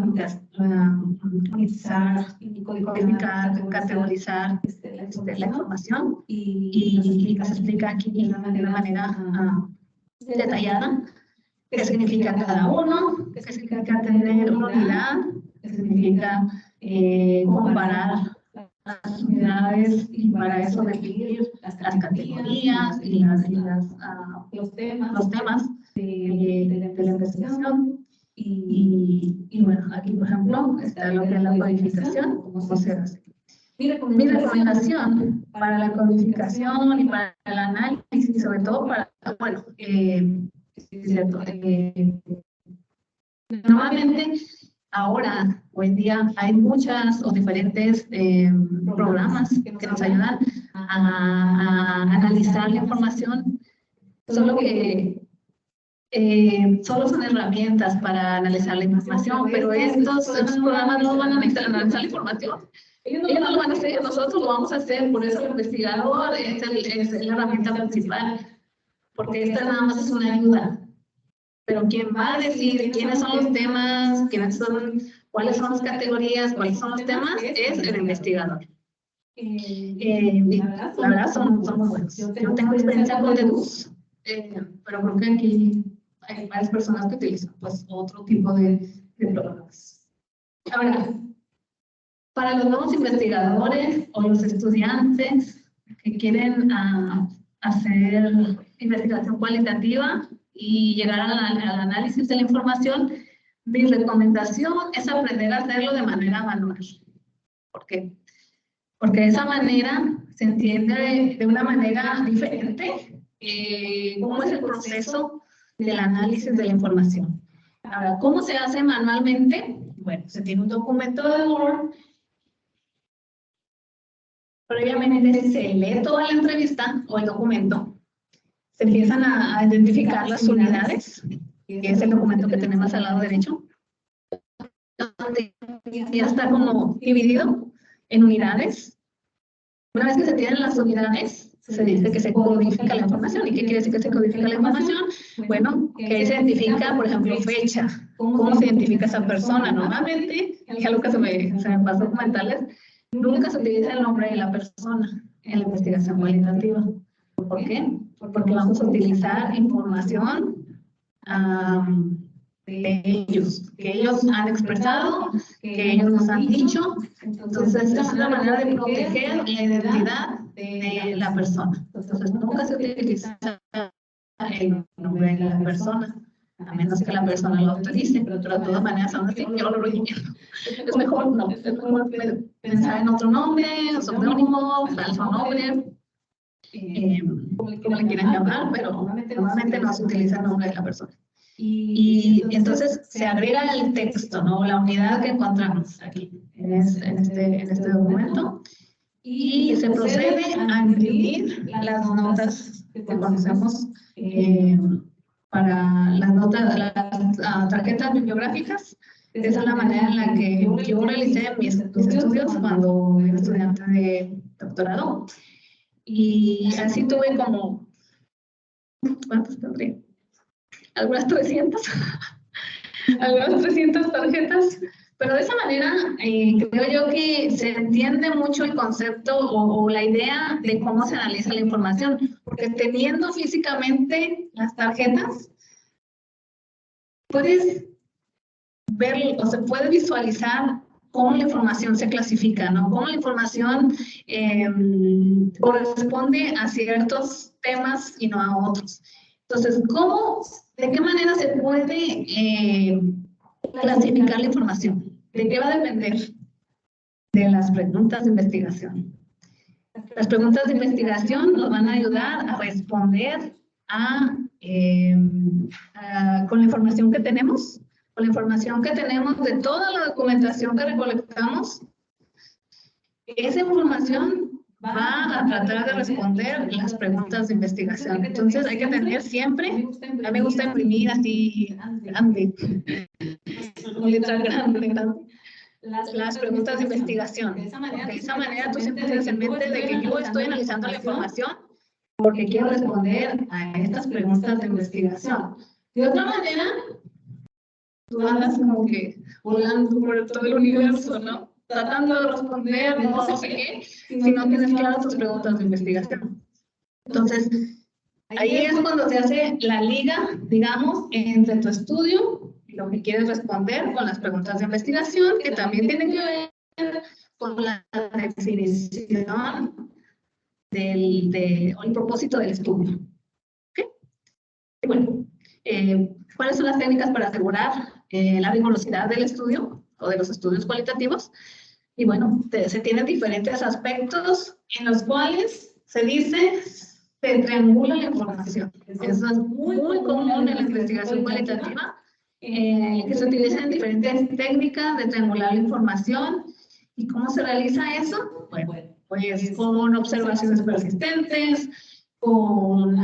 unizar, codificar, categorizar la información y se explica aquí de una manera detallada qué significa cada uno, qué significa tener una unidad, qué significa comparar las unidades y para eso definir las categorías y los temas de la investigación. Y bueno, aquí por ejemplo está lo que es la codificación, cómo se hace. Mi recomendación para la codificación y para el análisis, sobre todo para, bueno, es cierto, normalmente ahora, hoy en día, hay muchas o diferentes programas que nos ayudan a analizar la información, solo que solo son herramientas para analizar la información, pero estos programas no van a analizar la información. Ellos no lo van a hacer, nosotros lo vamos a hacer, por eso el investigador es la herramienta principal, porque esta nada más es una ayuda. Pero quien va a decir quiénes son los temas, cuáles son las categorías, cuáles son los temas, es el investigador. La verdad son muy buenos. Yo tengo experiencia con Deduz, pero creo que aquí hay varias personas que utilizan pues, otro tipo de programas. Ahora, para los nuevos investigadores o los estudiantes que quieren hacer investigación cualitativa y llegar al análisis de la información, mi recomendación es aprender a hacerlo de manera manual. ¿Por qué? Porque de esa manera se entiende de una manera diferente cómo es el proceso del análisis de la información. Ahora, ¿cómo se hace manualmente? Bueno, se tiene un documento de Word. Previamente se lee toda la entrevista o el documento. Se empiezan a identificar las unidades, que es el documento que tenemos al lado derecho, donde ya está como dividido en unidades. Una vez que se tienen las unidades, se dice que se codifica la información. ¿Y qué quiere decir que se codifica la información? Bueno, que se identifica, por ejemplo, fecha. ¿Cómo se identifica esa persona? Normalmente, y algo que se me pasó comentarles, nunca se utiliza el nombre de la persona en la investigación cualitativa. ¿Por qué? Porque vamos a utilizar información de ellos, que ellos han expresado, que ellos nos han dicho. Entonces, esta es una manera de proteger la identidad de la persona. Entonces, nunca se utiliza el nombre de la persona, a menos que la persona lo autorice, pero de todas maneras, aún así, yo lo recomiendo. Es mejor no, es mejor pensar en otro nombre, seudónimo, falso nombre, como le quieran llamar, pero normalmente no se utiliza el nombre de la persona. Y entonces se agrega el texto, ¿no? La unidad que encontramos aquí en este documento y se procede a imprimir las notas que conocemos para las notas, las tarjetas bibliográficas. Esa es la manera en la que yo realicé mis estudios cuando era estudiante de doctorado. Y así tuve como ¿Cuántas tendría? Algunas 300. Algunas 300 tarjetas. Pero de esa manera, creo yo que se entiende mucho el concepto o la idea de cómo se analiza la información. Porque teniendo físicamente las tarjetas, puedes ver o se puede visualizar cómo la información se clasifica, ¿no? Cómo la información corresponde a ciertos temas y no a otros. Entonces, de qué manera se puede clasificar la información? ¿De qué va a depender? De las preguntas de investigación. Las preguntas de investigación nos van a ayudar a responder con la información que tenemos. Con la información que tenemos de toda la documentación que recolectamos, esa información va a tratar de responder las preguntas de investigación. Entonces hay que tener siempre, a mí me gusta imprimir así grande, con letra grande, las preguntas de investigación. De esa manera tú siempre tienes en mente de que yo estoy analizando la información porque quiero responder a estas preguntas de investigación. De otra manera, tú andas como que volando por todo el universo, ¿no? Tratando de responder no sé qué, si no tienes claras tus preguntas de investigación. Entonces, ahí es cuando se hace la liga, digamos, entre tu estudio y lo que quieres responder con las preguntas de investigación, que también tienen que ver con la definición o el propósito del estudio. ¿Okay? Y bueno, ¿cuáles son las técnicas para asegurar la rigurosidad del estudio o de los estudios cualitativos? Y bueno, se tienen diferentes aspectos en los cuales se dice se triangula la información. Eso es muy común en la investigación cualitativa, que se utilizan diferentes técnicas de triangular la información. ¿Y cómo se realiza eso? Bueno, pues con observaciones persistentes, con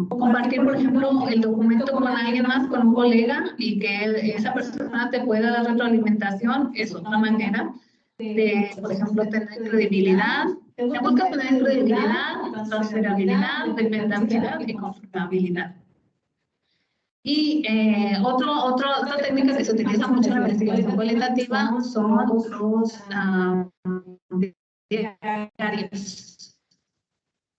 compartir, por ejemplo, el documento con alguien más, con un colega, y que esa persona te pueda dar retroalimentación, es otra manera de, por ejemplo, tener credibilidad. Se busca tener credibilidad, transferabilidad, dependencialidad y confiabilidad. Y otra técnica que se utiliza mucho en la investigación cualitativa son los diarios,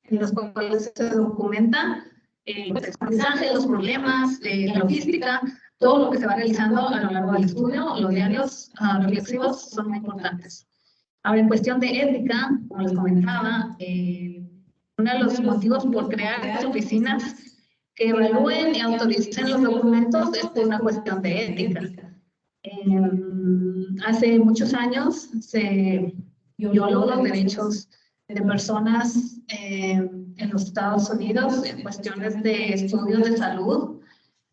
en los cuales se documenta el aprendizaje, los problemas, la logística, todo lo que se va realizando a lo largo del estudio. Los diarios reflexivos son muy importantes. Ahora, en cuestión de ética, como les comentaba, uno de los motivos por crear estas oficinas que evalúen y autoricen los documentos es por una cuestión de ética. Hace muchos años se violó los derechos de personas en los Estados Unidos en cuestiones de estudios de salud.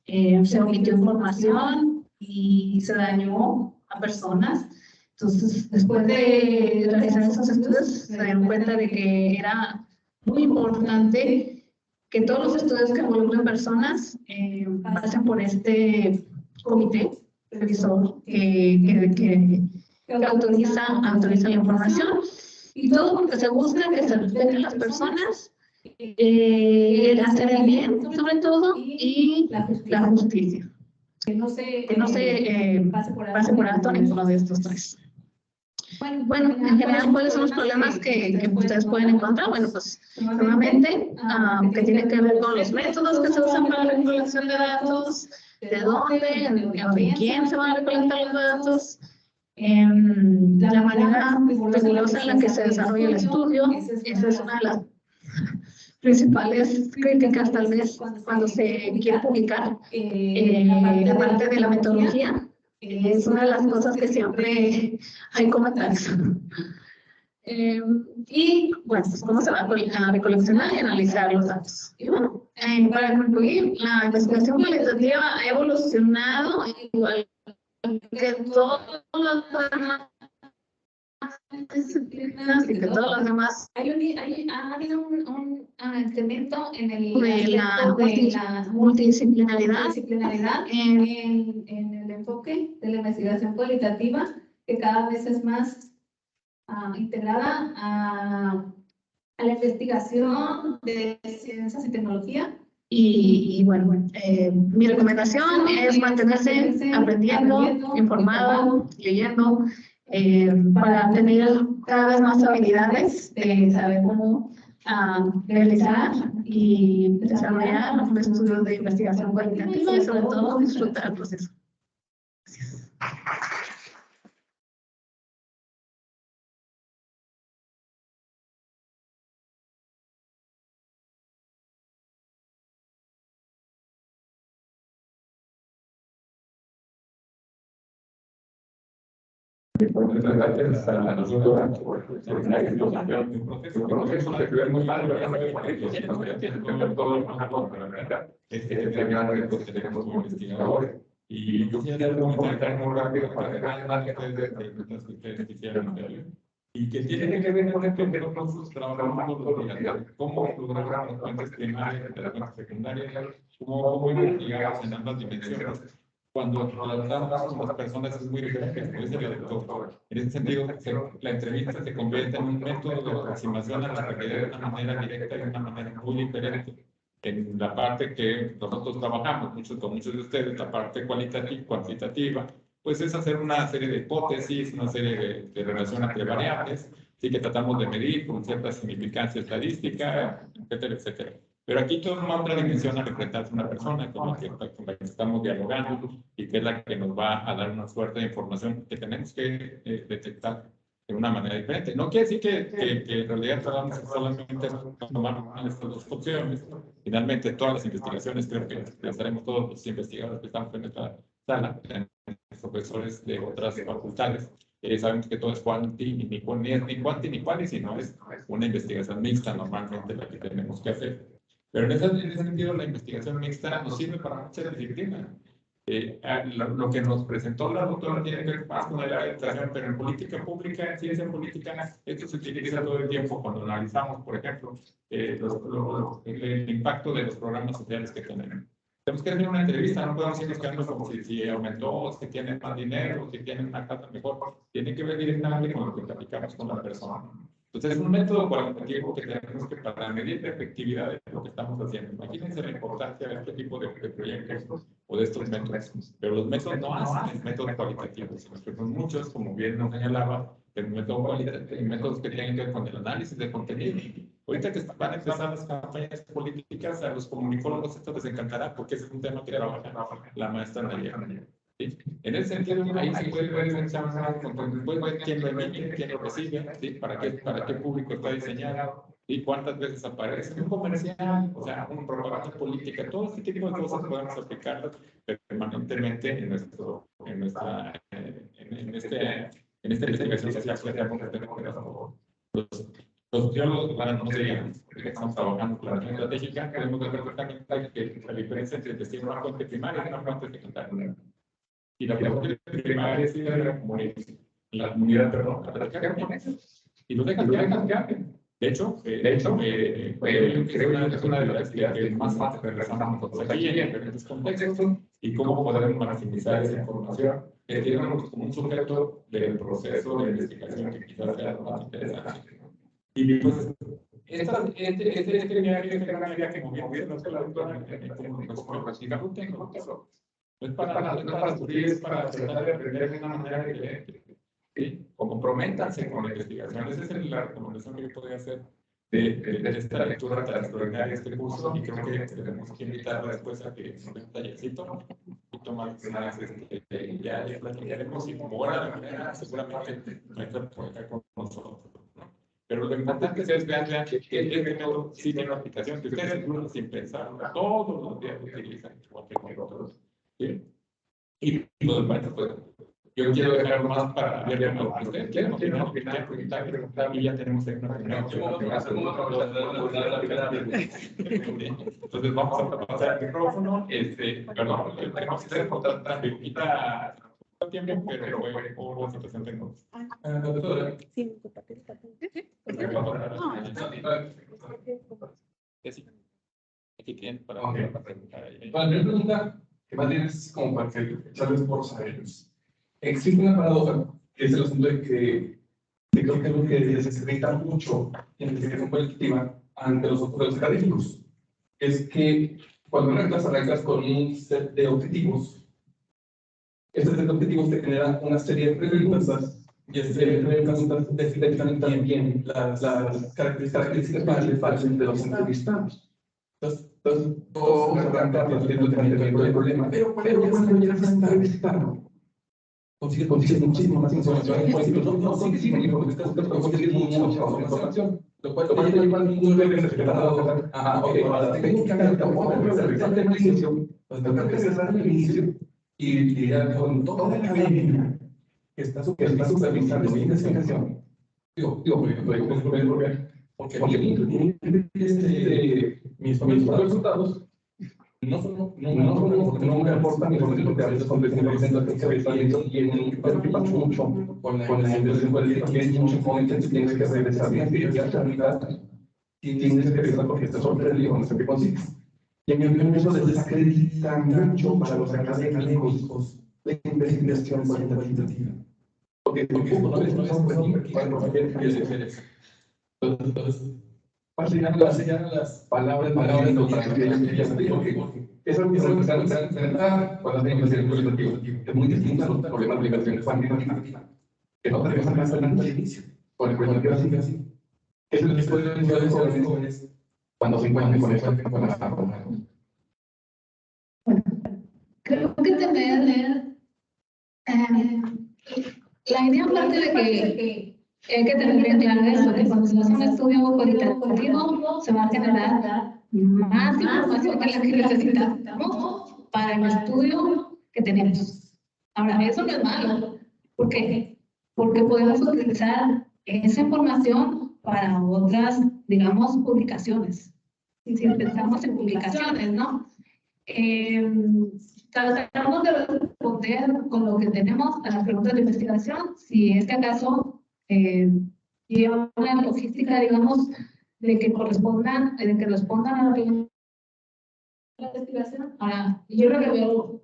Se omitió información y se dañó a personas. Entonces, después de realizar esos estudios, se dieron cuenta de que era muy importante que todos los estudios que involucren personas pasen por este comité revisor que autoriza la información, y todo porque se busca que se respeten las personas, hacer el bien sobre todo, y la justicia. Que no se pase por alto ninguno de estos tres. Bueno, en general, ¿cuáles son los problemas que ustedes pueden encontrar? Bueno, pues, nuevamente, que tiene que ver con los métodos que se usan para la recolección de datos, de dónde, de quién se van a recolectar los datos, la manera rigurosa en la que se desarrolla el estudio. Esa es una de las principales críticas, tal vez, cuando se quiere publicar la parte de la metodología. Es una de las cosas que siempre hay comentarios. Y bueno, pues cómo se va a recoleccionar y analizar los datos. Y bueno, para concluir, la investigación cualitativa ha evolucionado igual que todas las demás disciplinas y que todos los demás. Ha habido un incremento en la multidisciplinaridad en el enfoque de la investigación cualitativa, que cada vez es más integrada a la investigación de ciencias y tecnología. Y bueno, mi recomendación es mantenerse aprendiendo, informado, leyendo, para tener cada vez más habilidades de saber cómo realizar y desarrollar un estudio de investigación cualitativa y sobre todo disfrutar el proceso. Gracias. Muchas gracias a la doctora por la explicación del proceso que ve muy mal, este gran reto que tenemos como investigadores. Y yo quisiera comentar muy rápido para dejar más que ustedes quisieran ver. Y que tiene que ver con esto que nosotros trabajamos todos los días, cómo lograr las fuentes primarias, las fuentes secundarias, cómo investigamos en ambas dimensiones. Cuando tratamos con las personas es muy diferente, como dice el doctor. En ese sentido, la entrevista se convierte en un método de aproximación a la realidad de una manera directa y de una manera muy diferente. En la parte que nosotros trabajamos, con muchos de ustedes, la parte cuantitativa, pues es hacer una serie de hipótesis, una serie de relación entre variables, sí que tratamos de medir con cierta significancia estadística, etcétera, etcétera. Pero aquí toda una otra dimensión a representarse una persona con la que estamos dialogando y que es la que nos va a dar una suerte de información que tenemos que detectar de una manera diferente. No quiere decir que en realidad tratamos solamente tomar estas dos opciones. Finalmente, todas las investigaciones, creo que estaremos todos los investigadores que estamos en esta sala, profesores de otras facultades, sabemos que todo es cuanti, ni cuanti ni quali, sino es una investigación mixta normalmente la que tenemos que hacer. Pero en ese sentido, la investigación mixta nos sirve para muchas disciplinas. Lo que nos presentó la doctora tiene que ver más con el área de educación, pero en política pública, en ciencia política, esto se utiliza todo el tiempo cuando analizamos, por ejemplo, el impacto de los programas sociales que tenemos. Tenemos que hacer una entrevista, no podemos irnos quedando como si aumentó, si tienen más dinero, si tienen una casa mejor. Tiene que ver directamente con lo que platicamos con la persona. Entonces, es un método cualitativo que tenemos que para medir la efectividad de lo que estamos haciendo. Imagínense la importancia de este tipo de proyectos o de estos métodos. Pero los métodos no hacen métodos cualitativos, sino que son muchos, como bien nos señalaba, el método cualitativo, métodos que tienen que ver con el análisis de contenido. Ahorita que van a empezar las campañas políticas, a los comunicólogos esto les encantará, porque ese es un tema que trabaja la maestra Nayera. ¿Sí? En ese sentido, ahí se puede ver quién lo emite, quién lo recibe, ¿sí? ¿Para qué público está diseñado? ¿Y cuántas veces aparece? Un comercial, o sea, una propaganda política, todo este tipo de cosas podemos aplicarlas permanentemente en esta investigación social que hacemos. Los sociólogos, no sé, que estamos trabajando con la región estratégica, podemos ver que la diferencia entre investigar una fuente primaria y una fuente secundaria. Y la fuente primaria es la comunidad, perdón, a platicar con ellos. Y los dejan que hablen. De hecho, creo que es una de las actividades que más realizamos nosotros aquí en diferentes contextos y cómo podemos maximizar esa información. Digamos, como un sujeto del proceso de investigación que quizás sea lo más interesante. Y pues, este viaje, como bien dice la doctora, no es para sufrir, es para tratar de aprender de una manera diferente. ¿Sí? Comprométanse con la investigación. Esa es la recomendación que yo podría hacer de esta lectura extraordinaria de este curso. Y creo que tenemos que invitarla después a que nos dé un tallercito, un poquito más ya platicaremos. Y como buena manera, seguramente va a estar por acá con nosotros. Pero lo importante es que vean que este método sí tiene una aplicación que ustedes incluso sin pensar todos los días utilizan igual que nosotros. ¿Sí? Y lo demás, pues, yo quiero dejarlo más para ver lo que ustedes quieren preguntar y ya tenemos ahí una primera. Entonces vamos a pasar el micrófono. Perdón, tenemos que hacer otra preguntita tiempo, pero fue por la situación técnica. Doctora. Sí, tu papel está aquí tienen para preguntar. La primera pregunta, que más bien es como para que echarles por ellos. Existe una paradoja, que es el asunto de que creo que es lo que desacredita mucho en la investigación colectiva ante los otros académicos. Es que cuando arrancas con un set de objetivos, este set de objetivos te genera una serie de preguntas y esta serie de preguntas detectan también las características principales de los entrevistados. Entonces todos arrancan partiendo del problema, pero cuando llegas a entrevistar, consigues muchísima más información. No consigues información, consigues mucha información. Lo cual te lleva al mundo de desesperado. Tengo que regresar al inicio, y lidiar con toda la academia que está supervisando mi investigación. Porque mis resultados no me aportan ni porque a veces y en mucho con la inversión colectiva, que es mucho momento que tienes que regresar bien, y ya tienes que regresar porque te sorprendido con lo que consigues. Y en mi opinión eso desacredita mucho para los académicos la investigación cualitativa. Porque no es entonces, ¿cuáles serían las palabras eso es lo que se enfrenta cuando hacen investigación cualitativa. Es muy distinto a los problemas de investigación cuantitativa, que no tenemos más adelante al inicio, con el cualitativo así. Es el tipo de jóvenes cuando se encuentran con esto, con la Creo que tener la idea parte de que hay que tener bien claro eso, que cuando se hace un estudio cualitativo se va a generar más información que la que necesitamos para el estudio que tenemos. Ahora, eso no es malo. ¿Por qué? Porque podemos utilizar esa información para otras, digamos, publicaciones. Y si pensamos en publicaciones, ¿no? Tratamos de responder con lo que tenemos a las preguntas de investigación, si es que acaso lleva una logística, digamos, de que respondan a la pregunta de investigación. Ahora, yo creo que veo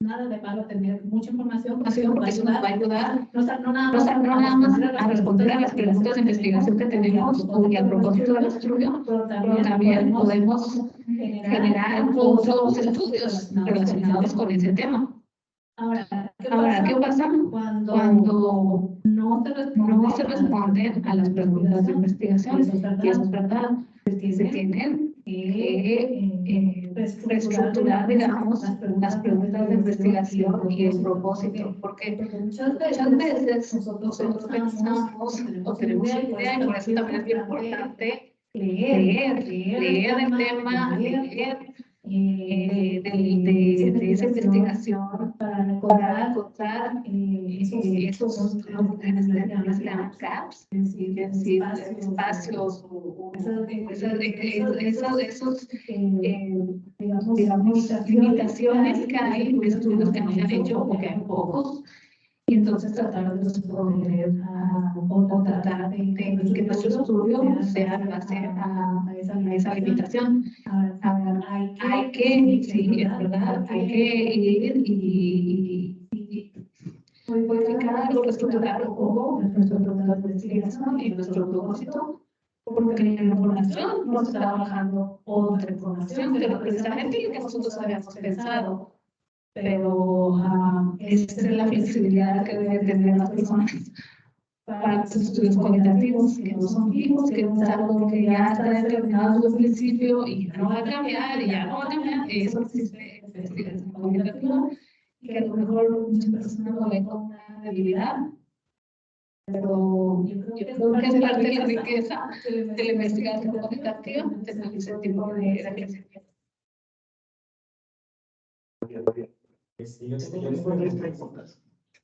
nada de malo tener mucha información, porque eso nos va a ayudar no nada más a responder a las preguntas de investigación que tenemos y a propósito del estudio, pero también podemos generar otros estudios relacionados con ese tema. Ahora, ¿qué pasa cuando no se responden a las preguntas de investigación? Y eso es verdad, se tienen que reestructurar, digamos, las preguntas de investigación y el propósito, porque muchas veces nosotros pensamos o tenemos una idea, y por eso también es bien importante leer el tema, leer de esa investigación para encontrar esos gaps, es decir, espacios o esos digamos, limitaciones que hay en estudios que no se han hecho o que hay pocos. Y entonces tratar de responder o tratar de que nuestro estudio sea en base a esa limitación. Hay que, sí, es verdad, hay que ir y modificar o reestructurar un poco nuestro programa de investigación y nuestro propósito, porque la información nos está bajando otra información que no precisamente lo que nosotros habíamos pensado. Pero esa es la flexibilidad que deben tener las personas para los estudios cualitativos, que no son fijos, que no es algo que ya está determinado desde un principio y ya no va a cambiar, Eso existe en la investigación cualitativa, que a lo mejor muchas personas lo ven como una debilidad, pero yo creo que es parte de la riqueza de la investigación cualitativa, tener ese tipo de crecimiento. Yo tengo tres preguntas.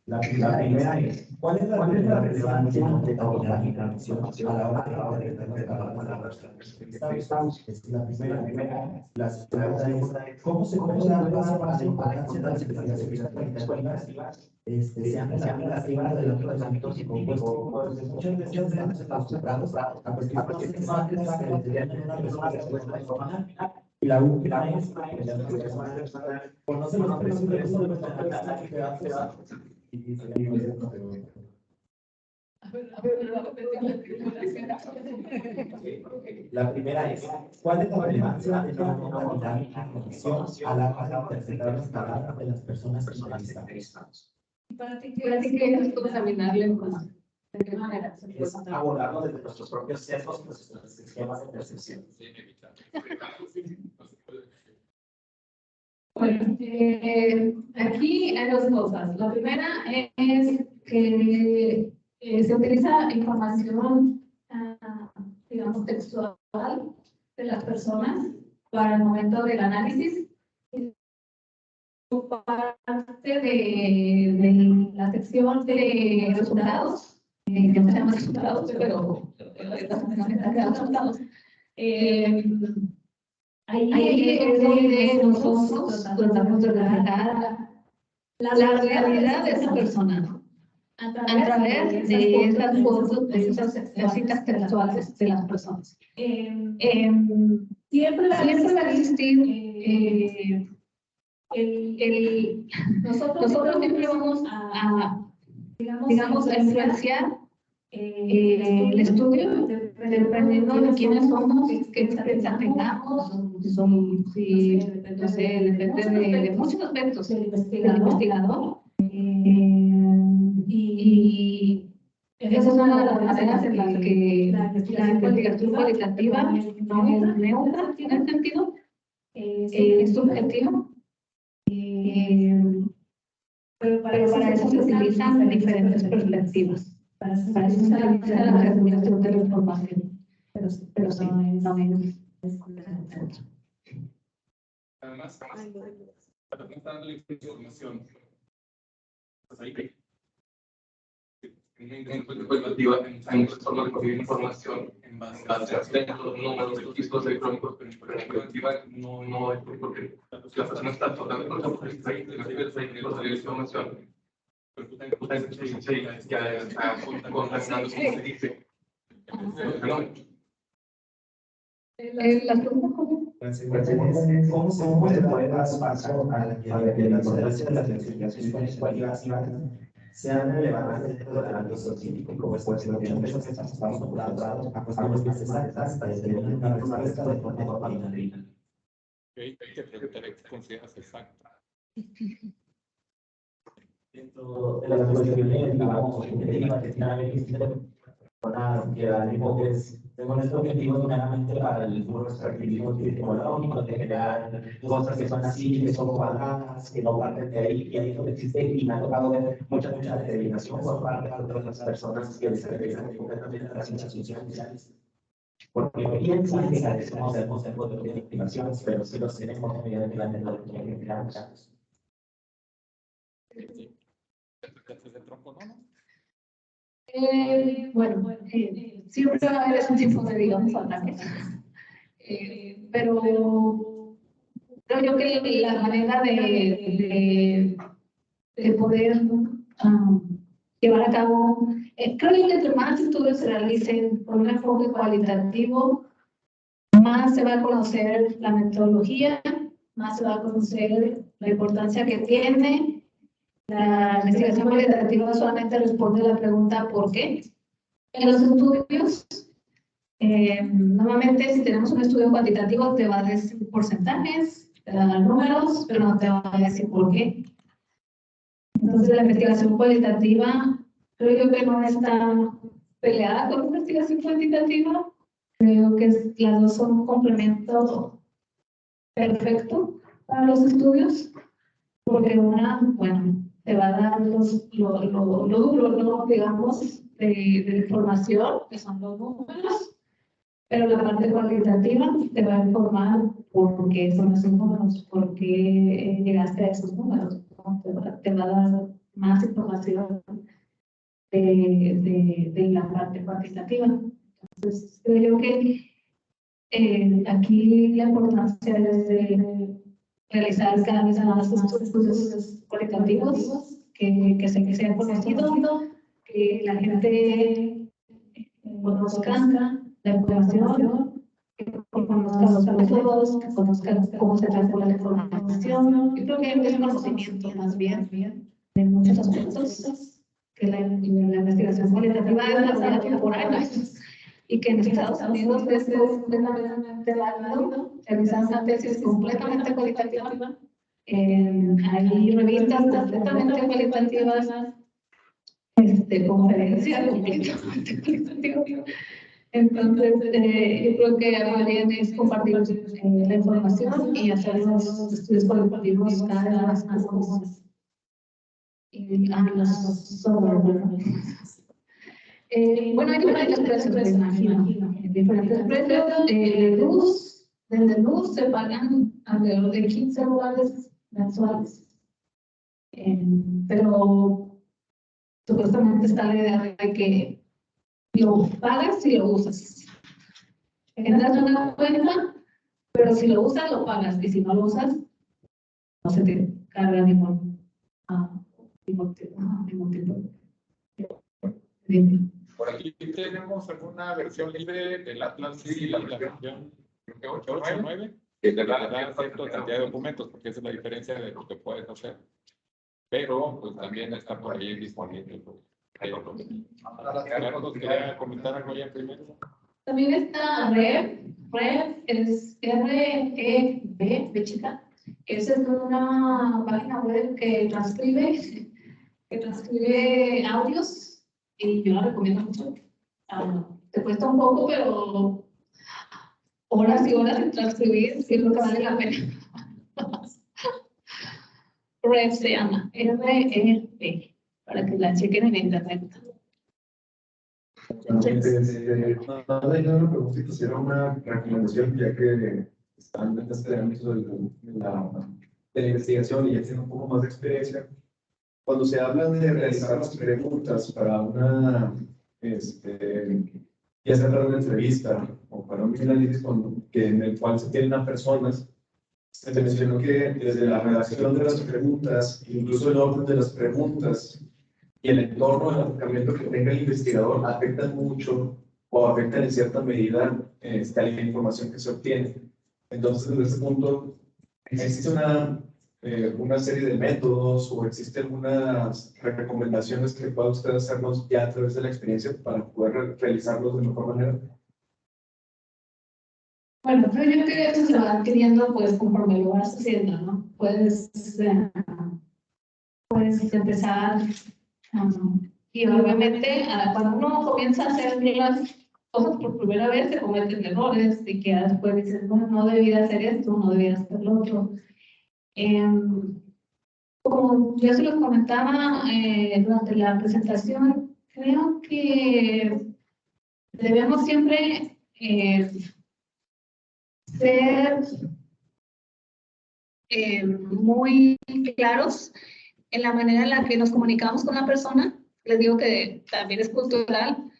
La primera es, ¿cuál es la relevancia de la organización a la hora de interpretar palabras transversales? Es la primera. La segunda es, ¿cómo se puede dar paso para la importancia de las investigaciones cualitativas? Sean relativas de los ámbitos y compuestos. Muchas veces estamos acostumbrados a cuestiones temáticas que tienen una respuesta informal. Y la última es, conoce los precios de nuestra La primera es, ¿cuál es la relevancia de la dinámica de conexión a la hora de interpretar las palabras de las personas entrevistadas? Para ti, ¿qué es examinar la información? ¿De qué manera? Es abordarlo desde nuestros propios sesgos, nuestros esquemas de percepción. Bueno, aquí hay dos cosas. La primera es que se utiliza información, digamos, textual de las personas para el momento del análisis. Parte de la sección de resultados, que no se llama resultados, pero resultados. Ahí es donde nosotros tratamos de reflejar la realidad de esa persona a través de esas fotos, de esas citas textuales de las personas. Siempre va a existir nosotros siempre vamos a digamos, a influenciar el estudio dependiendo de quiénes somos, qué experiencia tengamos, si, no sé, depende de muchos aspectos del investigador. Y esa es una de las maneras en las que la investigación cualitativa no es neutra, en ese sentido, es subjetiva. Pero para eso se utilizan diferentes perspectivas. Para eso se utiliza la regulación de la información. Pero sí, no es Además, para no estar dando la información, pues ahí en una cualitativa hay muchas formas de conseguir información en base a los números, registros electrónicos, pero en la cualitativa no es porque la persona está tratando, por ejemplo, hay de información, pero tú también ya está contaminando, como se dice, el fenómeno. ¿Cómo se puede dar paso a la que la tolerancia de las investigaciones cualitativas sean relevantes dentro del ámbito científico? Pues lo que muchas veces estamos acostumbrados a cuestiones más exactas para determinar una respuesta de forma final. Hay que preguntar qué consideras exacto. Dentro de las cuestiones, digamos, objetivas que finalmente que dan enfoques con estos objetivos meramente para el puro extractivismo epistemológico, de crear cosas que son así, que son cuadradas, que no parten de ahí, y ahí es donde existe, y me ha tocado ver mucha determinación por parte de las personas que les interesan completamente las ciencias sociales. Porque piensan que carecemos del concepto de objetivaciones, pero sí los tenemos mediante la metodología que creamos. ¿De tronco no? Bueno, siempre va a haber ese tipo de, digamos, ataques. Pero creo yo que la manera de poder llevar a cabo, creo yo que entre más estudios se realicen con un enfoque cualitativo, más se va a conocer la metodología, más se va a conocer la importancia que tiene. La investigación cualitativa solamente responde a la pregunta ¿por qué? En los estudios, normalmente si tenemos un estudio cuantitativo te va a decir porcentajes, te va a dar números, pero no te va a decir por qué. Entonces la investigación cualitativa creo yo que no está peleada con la investigación cuantitativa. Creo que las dos son un complemento perfecto para los estudios, porque una, bueno, te va a dar lo duro, digamos, de información, que son los números, pero la parte cualitativa te va a informar por qué son esos números, por qué llegaste a esos números, ¿no? Te va a dar más información de la parte cuantitativa. Entonces, creo yo que aquí la importancia es de realizar cada vez más estudios cualitativos que sean conocidos, que la gente conozca la información, que conozca los métodos, que conozca cómo se transforma la información. Yo creo que es un conocimiento más bien de muchos aspectos que la investigación cualitativa es desarrollada por años y que en Estados Unidos es completamente válido realizar una tesis completamente cualitativa. Hay revistas completamente cualitativas, conferencias completamente cualitativas. Entonces, yo creo que ahora bien es compartir la información y hacer los estudios cualitativos cada vez más comunes. Y los bueno, hay diferentes precios, me imagino. Diferentes precios. Desde luz se pagan alrededor de $15 mensuales. Pero supuestamente está la idea de que lo pagas si lo usas. Generas una cuenta, pero si lo usas, lo pagas. Y si no lo usas, no se te carga ningún tipo. Por aquí tenemos alguna versión libre del Atlas, sí, la versión 8.9, que te da cierta cantidad de documentos, porque esa es la diferencia de lo que puedes hacer. Pero pues también está por ahí disponible. Carlos, ¿quería comentar algo ya primero? También está REV es REB de chica. Esa es una página web que transcribe audios y yo la recomiendo mucho. Te cuesta un poco, pero horas y horas en transcribir, sí es lo que vale la pena. REV se llama, REB, para que la chequen en internet. Quisiera una recomendación, ya que están en este ámbito de la investigación y ya tienen un poco más de experiencia. Cuando se habla de realizar las preguntas para una, ya sea para una entrevista o para un análisis en el cual se tienen a personas, se mencionó que desde la redacción de las preguntas, incluso el orden de las preguntas y el entorno, el acercamiento que tenga el investigador afectan mucho o afectan en cierta medida la información que se obtiene. Entonces, desde este punto, existe una serie de métodos o existen algunas recomendaciones que pueda usted hacernos ya a través de la experiencia para poder realizarlos de mejor manera. Bueno, creo que eso se va adquiriendo pues conforme lo vas haciendo, ¿no? Puedes empezar y obviamente cuando uno comienza a hacer las cosas por primera vez se cometen errores y que después dices, bueno, no debía hacer esto, no debía hacer lo otro. Como yo se los comentaba durante la presentación, creo que debemos siempre ser muy claros en la manera en la que nos comunicamos con la persona. Les digo que también es cultural.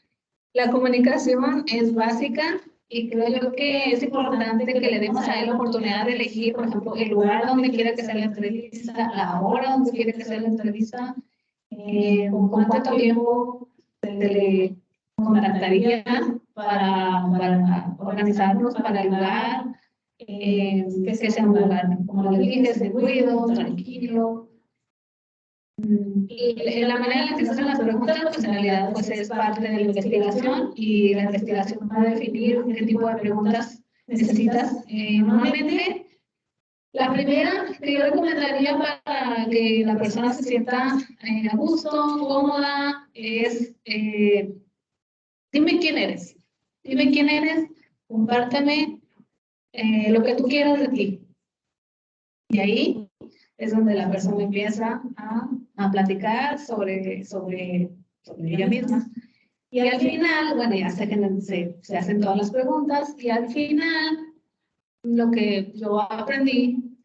La comunicación es básica y creo yo que es importante que le demos a él la oportunidad de elegir, por ejemplo, el lugar donde quiere que sea la entrevista, la hora donde quiere que sea la entrevista, con cuánto tiempo se le contactaría para organizarnos para el lugar, que sea un lugar, como le dije, seguro, tranquilo. Y la manera en la que se hacen las preguntas, pues en realidad pues es parte de la investigación y la investigación va a definir qué tipo de preguntas necesitas. Normalmente, la primera que yo recomendaría para que la persona se sienta a gusto, cómoda, es dime quién eres. Dime quién eres, compárteme lo que tú quieras de ti. Y ahí es donde la persona empieza a platicar sobre ella misma. Y al final, bueno, ya se hacen todas las preguntas y al final lo que yo aprendí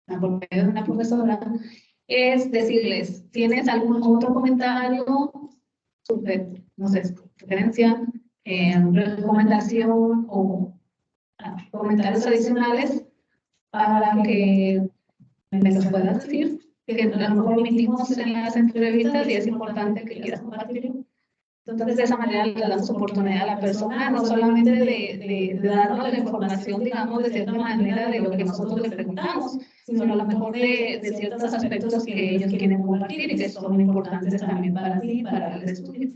por medio de una profesora es decirles, ¿tienes algún otro comentario, no sé, sugerencia, recomendación o comentarios adicionales para que me los puedas decir? Que a lo mejor omitimos en las entrevistas y es importante que quieras compartirlo. Entonces, de esa manera le damos oportunidad a la persona, no solamente de darnos la información, digamos, de cierta manera de lo que nosotros le preguntamos, sino a lo mejor de ciertos aspectos que ellos quieren compartir y que son importantes también para ti y para el estudio.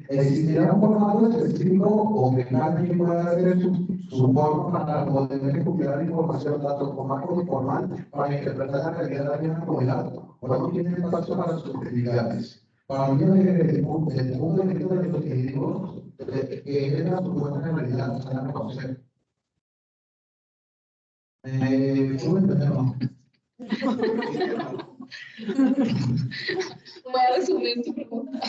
¿Existirá un formato específico o que cada quien pueda hacer su forma para poder recuperar información, tanto formal como informal, para interpretar la realidad de una comunidad? ¿O no tiene espacio para sus actividades? Para mí, desde el punto de vista de los individuos, que es la supuesta realidad, se van a conocer. ¿Cómo entenderlo? Voy a resumir tu pregunta.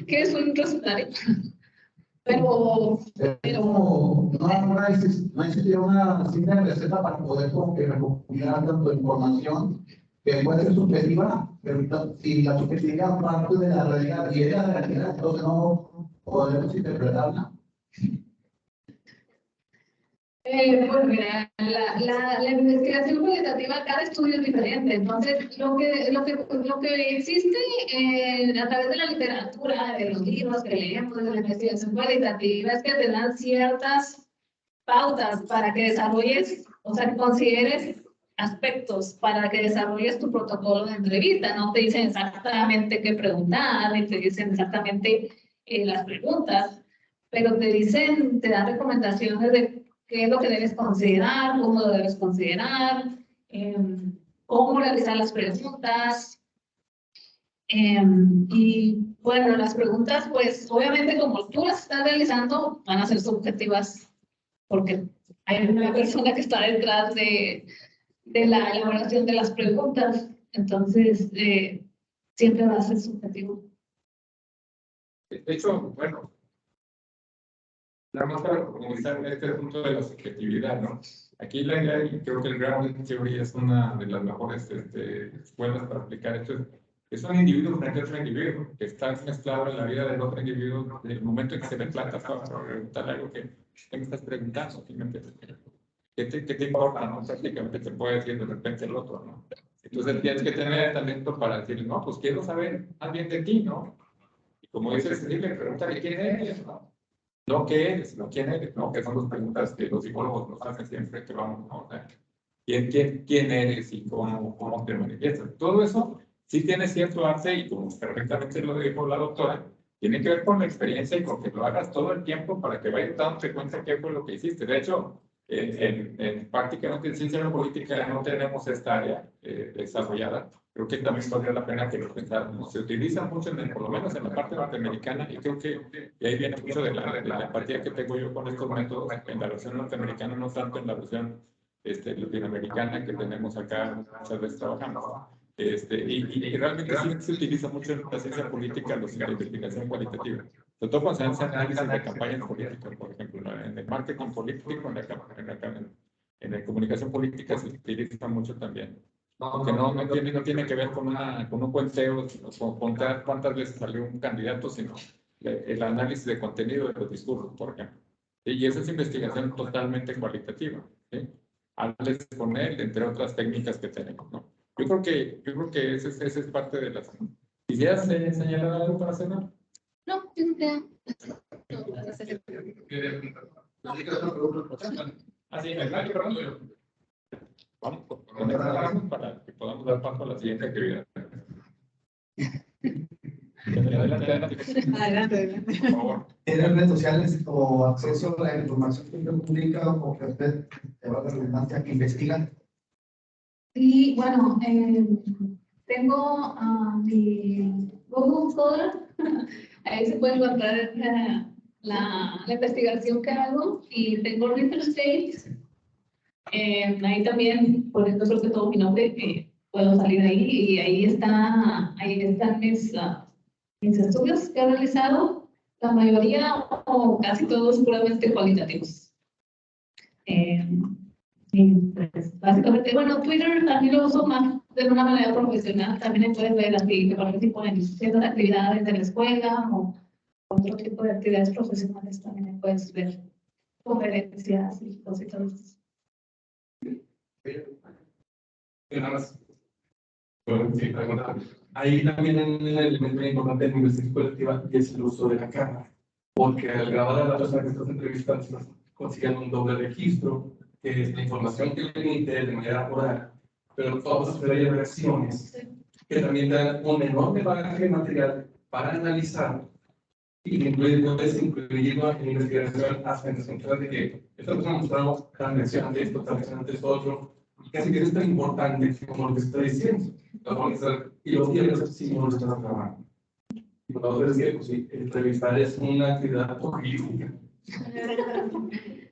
¿Qué es un recetario? Pero no existía una simple receta para poder recopilar tanto información que puede ser subjetiva, pero si la subjetividad parte de la realidad y es la realidad, entonces no podemos interpretarla. Pues mira, la investigación cualitativa, cada estudio es diferente. Entonces, lo que existe a través de la literatura, de los libros que leemos, de la investigación cualitativa, es que te dan ciertas pautas para que desarrolles, o sea, que consideres aspectos para que desarrolles tu protocolo de entrevista. No te dicen exactamente qué preguntar, ni te dicen exactamente las preguntas, pero te dan recomendaciones de qué es lo que debes considerar, cómo lo debes considerar, cómo realizar las preguntas. Y bueno, las preguntas, pues obviamente como tú las estás realizando, van a ser subjetivas, porque hay una persona que está detrás de la elaboración de las preguntas. Entonces, siempre va a ser subjetivo. De hecho, bueno, nada más para profundizar en este punto de la subjetividad, ¿no? Aquí la idea, y creo que el Grounding Theory es una de las mejores escuelas para aplicar esto. Es un individuo frente a otro individuo que está mezclado en la vida del otro individuo desde el momento en que se le planta para preguntarle algo que me estás preguntando. ¿Qué te importa? ¿No? Prácticamente te puede decir de repente el otro, ¿no? Entonces tienes que tener talento para decir, no, pues quiero saber más bien de ti, ¿no? Y como dices, dile, pregúntale quién eres, ¿no? No qué eres, sino quién eres, ¿no? Que son las preguntas que los psicólogos nos hacen siempre que vamos, ¿no? O sea, ¿quién eres y cómo te manifiestas? Todo eso sí tiene cierto arte y como perfectamente lo dijo la doctora, tiene que ver con la experiencia y con que lo hagas todo el tiempo para que vayas dándote cuenta qué fue lo que hiciste. De hecho, prácticamente en ciencia de la política no tenemos esta área desarrollada. Creo que también valdría la pena que lo pensáramos. Se utiliza mucho, por lo menos en la parte norteamericana, y creo que ahí viene mucho de la empatía que tengo yo con estos métodos en la versión norteamericana, no tanto en la versión latinoamericana que tenemos acá, muchas veces trabajamos. Y realmente sí se utiliza mucho en la ciencia política la investigación cualitativa. Sobre todo cuando se hace análisis de campañas políticas, por ejemplo, en el marketing político, en la comunicación política se utiliza mucho también. Aunque no tiene que ver con un cuenteo, con contar cuántas veces salió un candidato, sino el análisis de contenido de los discursos, por ejemplo. Y esa es investigación totalmente cualitativa. ¿Sí? Hables con él, entre otras técnicas que tenemos, ¿no? Yo creo que ese es parte de las... ¿Quisieras señalar algo para cerrar? No, yo no creo. Así, perdón. Vamos con esta para que podamos dar paso a la siguiente actividad. Adelante. Por favor. ¿Tienen redes sociales o acceso a la información pública o que usted, de la redundancia, que investigan? Sí, bueno, tengo mi Google Scholar. Ahí se puede encontrar la investigación que hago, y tengo Research States. Ahí también, por eso creo que todo mi nombre, puedo salir ahí, y ahí están mis estudios que he realizado, la mayoría o casi todos puramente cualitativos. Y pues, básicamente, bueno, Twitter también lo uso más de una manera profesional. También puedes ver así que participo en ciertas actividades de la escuela o otro tipo de actividades profesionales también puedes ver conferencias y cosas. Nada más. Bueno, sí, pregunta. Ahí también un elemento muy importante de la investigación colectiva y es el uso de la cámara. Porque al grabar a la persona que estás entrevistando, consiguen un doble registro, que es la información que emite de manera oral, pero todas las reacciones que también dan un enorme bagaje material para analizar y que puedes incluirlo en investigación hasta en el sentido de que esta persona ha mostrado tal reacción ante esto, tal reacción ante esto otro, y casi que es tan importante como lo que está diciendo. Y los diarios sí no lo están trabajando. Y por lo tanto es que pues, sí, entrevistar es una actividad política.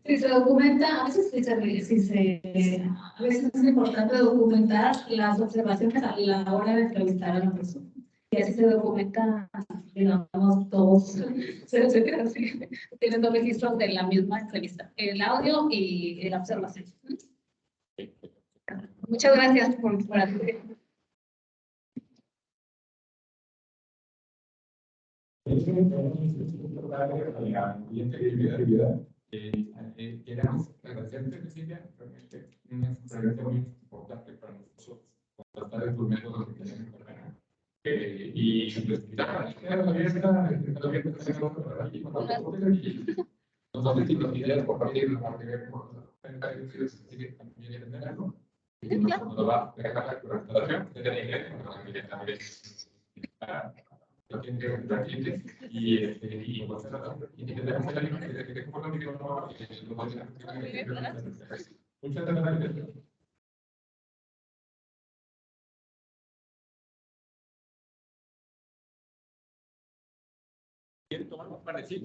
Si se documenta, a veces a veces es importante documentar las observaciones a la hora de entrevistar a la persona. Y así se documenta, digamos, todos, tienen dos registros de la misma entrevista, el audio y la observación. Muchas gracias por atender. Queremos agradecerte, Cecilia, realmente una experiencia muy importante para nosotros, tratar de tu método que tenemos y nada, nos vamos a ideas por partir de la parte de nos va a dejar la presentación muchas gracias. ¿Quieren tomar un panecito?